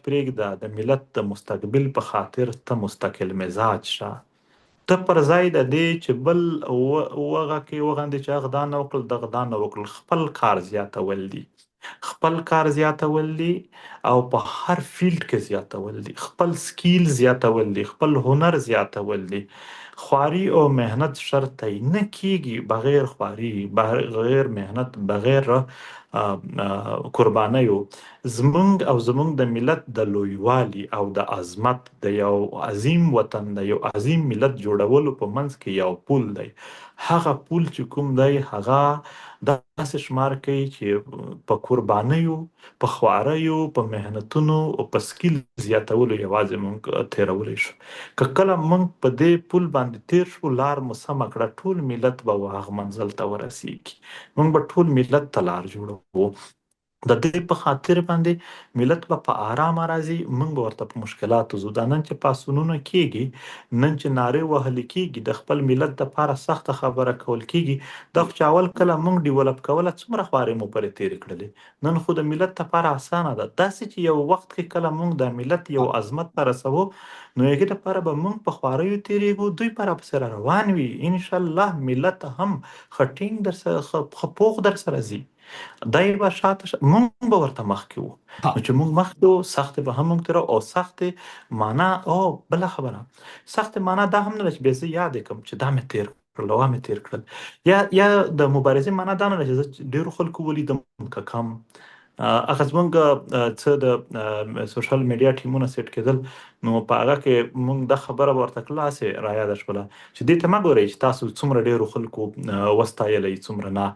پرېږده، د ملت د مستقبل په خاطر ته مستقل مزاج شه. ته پر ځای د دې چې بل وغندې چې هغه دا نه وکړل دغه دا نه وکړل، خپل کار زیاتول دي او په هر فیلډ کې زیاتول دي، خپل سکیل زیاتول دي، خپل هنر زیاتول دي. خواري او مهنت شرط دی، نه کېږي بغیر خواري، بغیر مهنت، بغیر قربانیو. زمونږ د ملت د لویوالي او د عظمت د یو عظیم وطن د یو عظیم ملت جوړولو په منځ کې یو پول دی. هغه پول چې کوم دی هغه داسې شمار کوي چې په قربانیو، په خواریو، په مهنتونو او په سکیل زیاتولو یوازې مونږ تیرولی شو. که کله مونږ په دې پول باندې تیر شو، لار مو سمه کړه، ټول ملت به هغه منزل ته ورسیږي. مونږ به ټول ملت ته لار جوړوو. د دې په خاطر باندې ملت په آرامه راځي، موږ به ورته په مشکلاتو ځو. دا نن چې پاڅونونه کېږي، نن چې نارې وهل کېږي، د خپل ملت دپاره سخته خبره کول کېږي، دا خو چې اول کله موږ ډیولپ کوله څومره خوارۍ مو پرې تېرې کړلې. نن خو د ملت دپاره اسانه ده. داسې چې یو وخت کې کله موږ د ملت یو عظمت ته رسوو، نو هغې دپاره به موږ په خواریو تېرېږو، دوی به راپسې را روان وي. انشاءالله ملت هم ښه ټینګ درسره ښه پوخ درسره ځي. دی به شاته موږ به ورته مخکې وو. ها نو چې موږ مخکې وو، سختې به هم موږ تېره او سختې معنا بله خبره، سختې معنا دا هم نه ده چې بیا زه یاد یې کړم چې دا مې تېر کړل او هغه مې تېر کړل. یا د مبارزې معنا دا نه ده چې زه ډېرو خلکو ولیدم که کم هغه زمونږ څه د سوشل میډیا ټیمونه سیټ کېدل، نو په هغه کې موږ دا خبره ورته کړله، هسې رایاده شوله چې دې ته مه ګورئ چې تاسو څومره ډېرو خلکو وستایلی، څومره نه.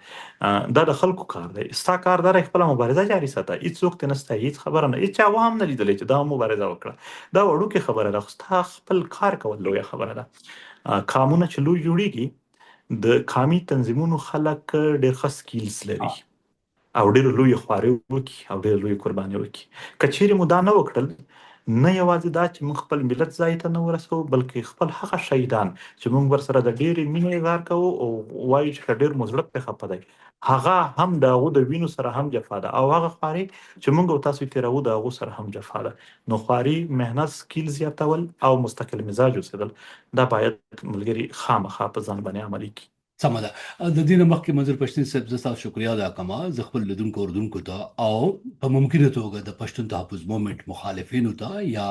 دا د خلکو کار دی. ستا کار دا دی خپله مبارزه جاري ساته، هېڅوک ترې نه ستایي، هېڅ خبره نه، هېڅ چا و هم نه لیدلی چې دا مبارزه وکړه. دا وړوکې خبره ده، خو ستا خپل کار کول لویه خبره ده. کامونه چې لوی جوړېږي، د کامي تنظیمونو خلک ډېر ښه سکیلز لري او ډېرې لویې خوارۍ وکړي او ډېرې لویې قربانۍ وکړي. که چیرې مو دا نه وکړل، نه یوازې دا چې موږ خپل ملت ځای ته نه ورسوو، بلکې خپل هغه شهیدان چې موږ ورسره د ډېرې مینې اظهار کوو او وایو چې ښه ډېر مو زړه پرې خفه دی، هغه هم د هغو د وینو سره هم جفا ده، او هغه خوارۍ چې موږ او تاسو یې تېروو د هغو سره هم جفا ده. نو خواري، مهنت، سکیل زیاتول او مستقل مزاج اوسېدل، دا باید ملګري خامخا په ځان باندې عملي کړي. سمه ده. د دې نه مخکې منظور پښتون صاحب زه ستاسو شکریا ادا کوم، زه خپل لیدونکو اردونکو ته او په ممکنه توګه د پښتون تحفظ مومنټ مخالفینو ته یا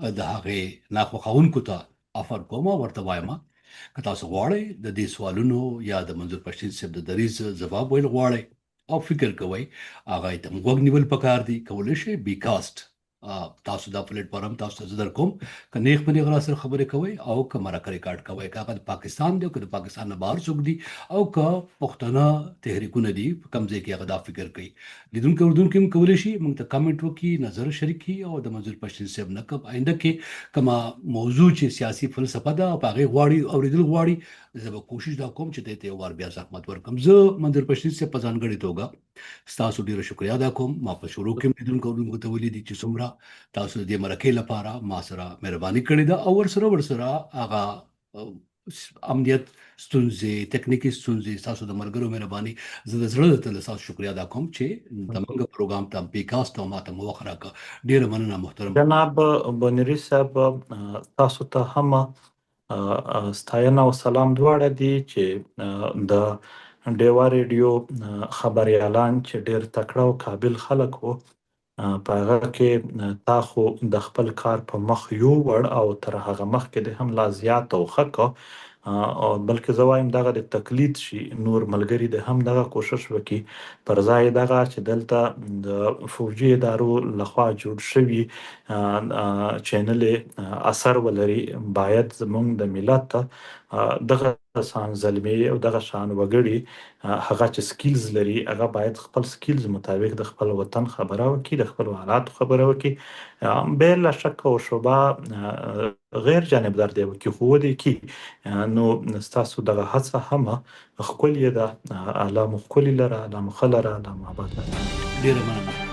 د هغې ناخوښونکو ته افر کوم او ورته وایم که تاسو غواړئ د دې سوالونو یا د منظور پښتون صاحب د دریځ ځواب ویل غواړئ او فکر کوئ، هغه ته غوږ نیول پکار دي، کولی شئ بیکاسټ تاسو دا پلیټ فارم تاسو ته زه درکوم، که نیغ په نیغ را سره خبرې کوئ او که مرکه ریکارډ کوئ، که هغه د پاکستان دی او که د پاکستان نه بهر څوک دي او که پښتانه تحریکونه دي په کوم ځای کې هغه دا فکر کوي. لیدونکي اردونکي هم کولی شي موږ ته کمنټ وکړي، نظر شریک کړي او د منظور پښتون صاحب نه آینده کې کومه موضوع چې سیاسي فلسفه ده او په هغې غواړي اورېدل غواړي، زه به کوشش دا کوم چې دې ته یو وار بیا زحمت ورکړم. زه منظور پښتون صاحب په ځانګړې توګه ستاسو ډېره شکریا ادا کوم. ما په شروع کې هم لیدونکو اردونکو ته ویلي دي چې څومره تاسو د دې مرکې لپاره ما سره مهرباني کړې ده او ورسره هغه امنیت ستونزې، تکنیکي ستونزې، تاسو د ملګرو مهرباني، زه د زړه له تاسو شکریا ادا کوم چې زموږ پروګرام ته بیکاسټ او ماته مو وخت راکړه. ډېره مننه محترم جناب بنيري صاحب، تاسو ته هم ستاینه او سلام دواړه دي چې د ډیوا ریډیو خبریالان چې ډېر تکړه او قابل خلک وو، په هغه کې تا خو د خپل کار په مخ یووړ او تر هغه مخکې دې هم لا زیات او ښه کړه، او بلکې زه وایم دغه د تقلید شي، نور ملګري دې هم دغه کوشش وکړي، پر ځای دغه چې دلته د فوجي ادارو لخوا جوړ شوي چینل اثر ولري، باید زموږ د ملت ته دغه شان زلمي او دغه شان وګړي هغه چې سکیلز لري، هغه باید خپل سکیلز مطابق د خپل وطن خبره وکړي، د خپل حالاتو خبره وکړي، بلا شک او شبهه غیر جانبدار دی وکړي، خو ودې کې نو ستاسو دغه هڅه هم ښکلې ده. الله مو ښکلې لره، الله مو ښه لره، الله مو اباد لره. ډېره مننه.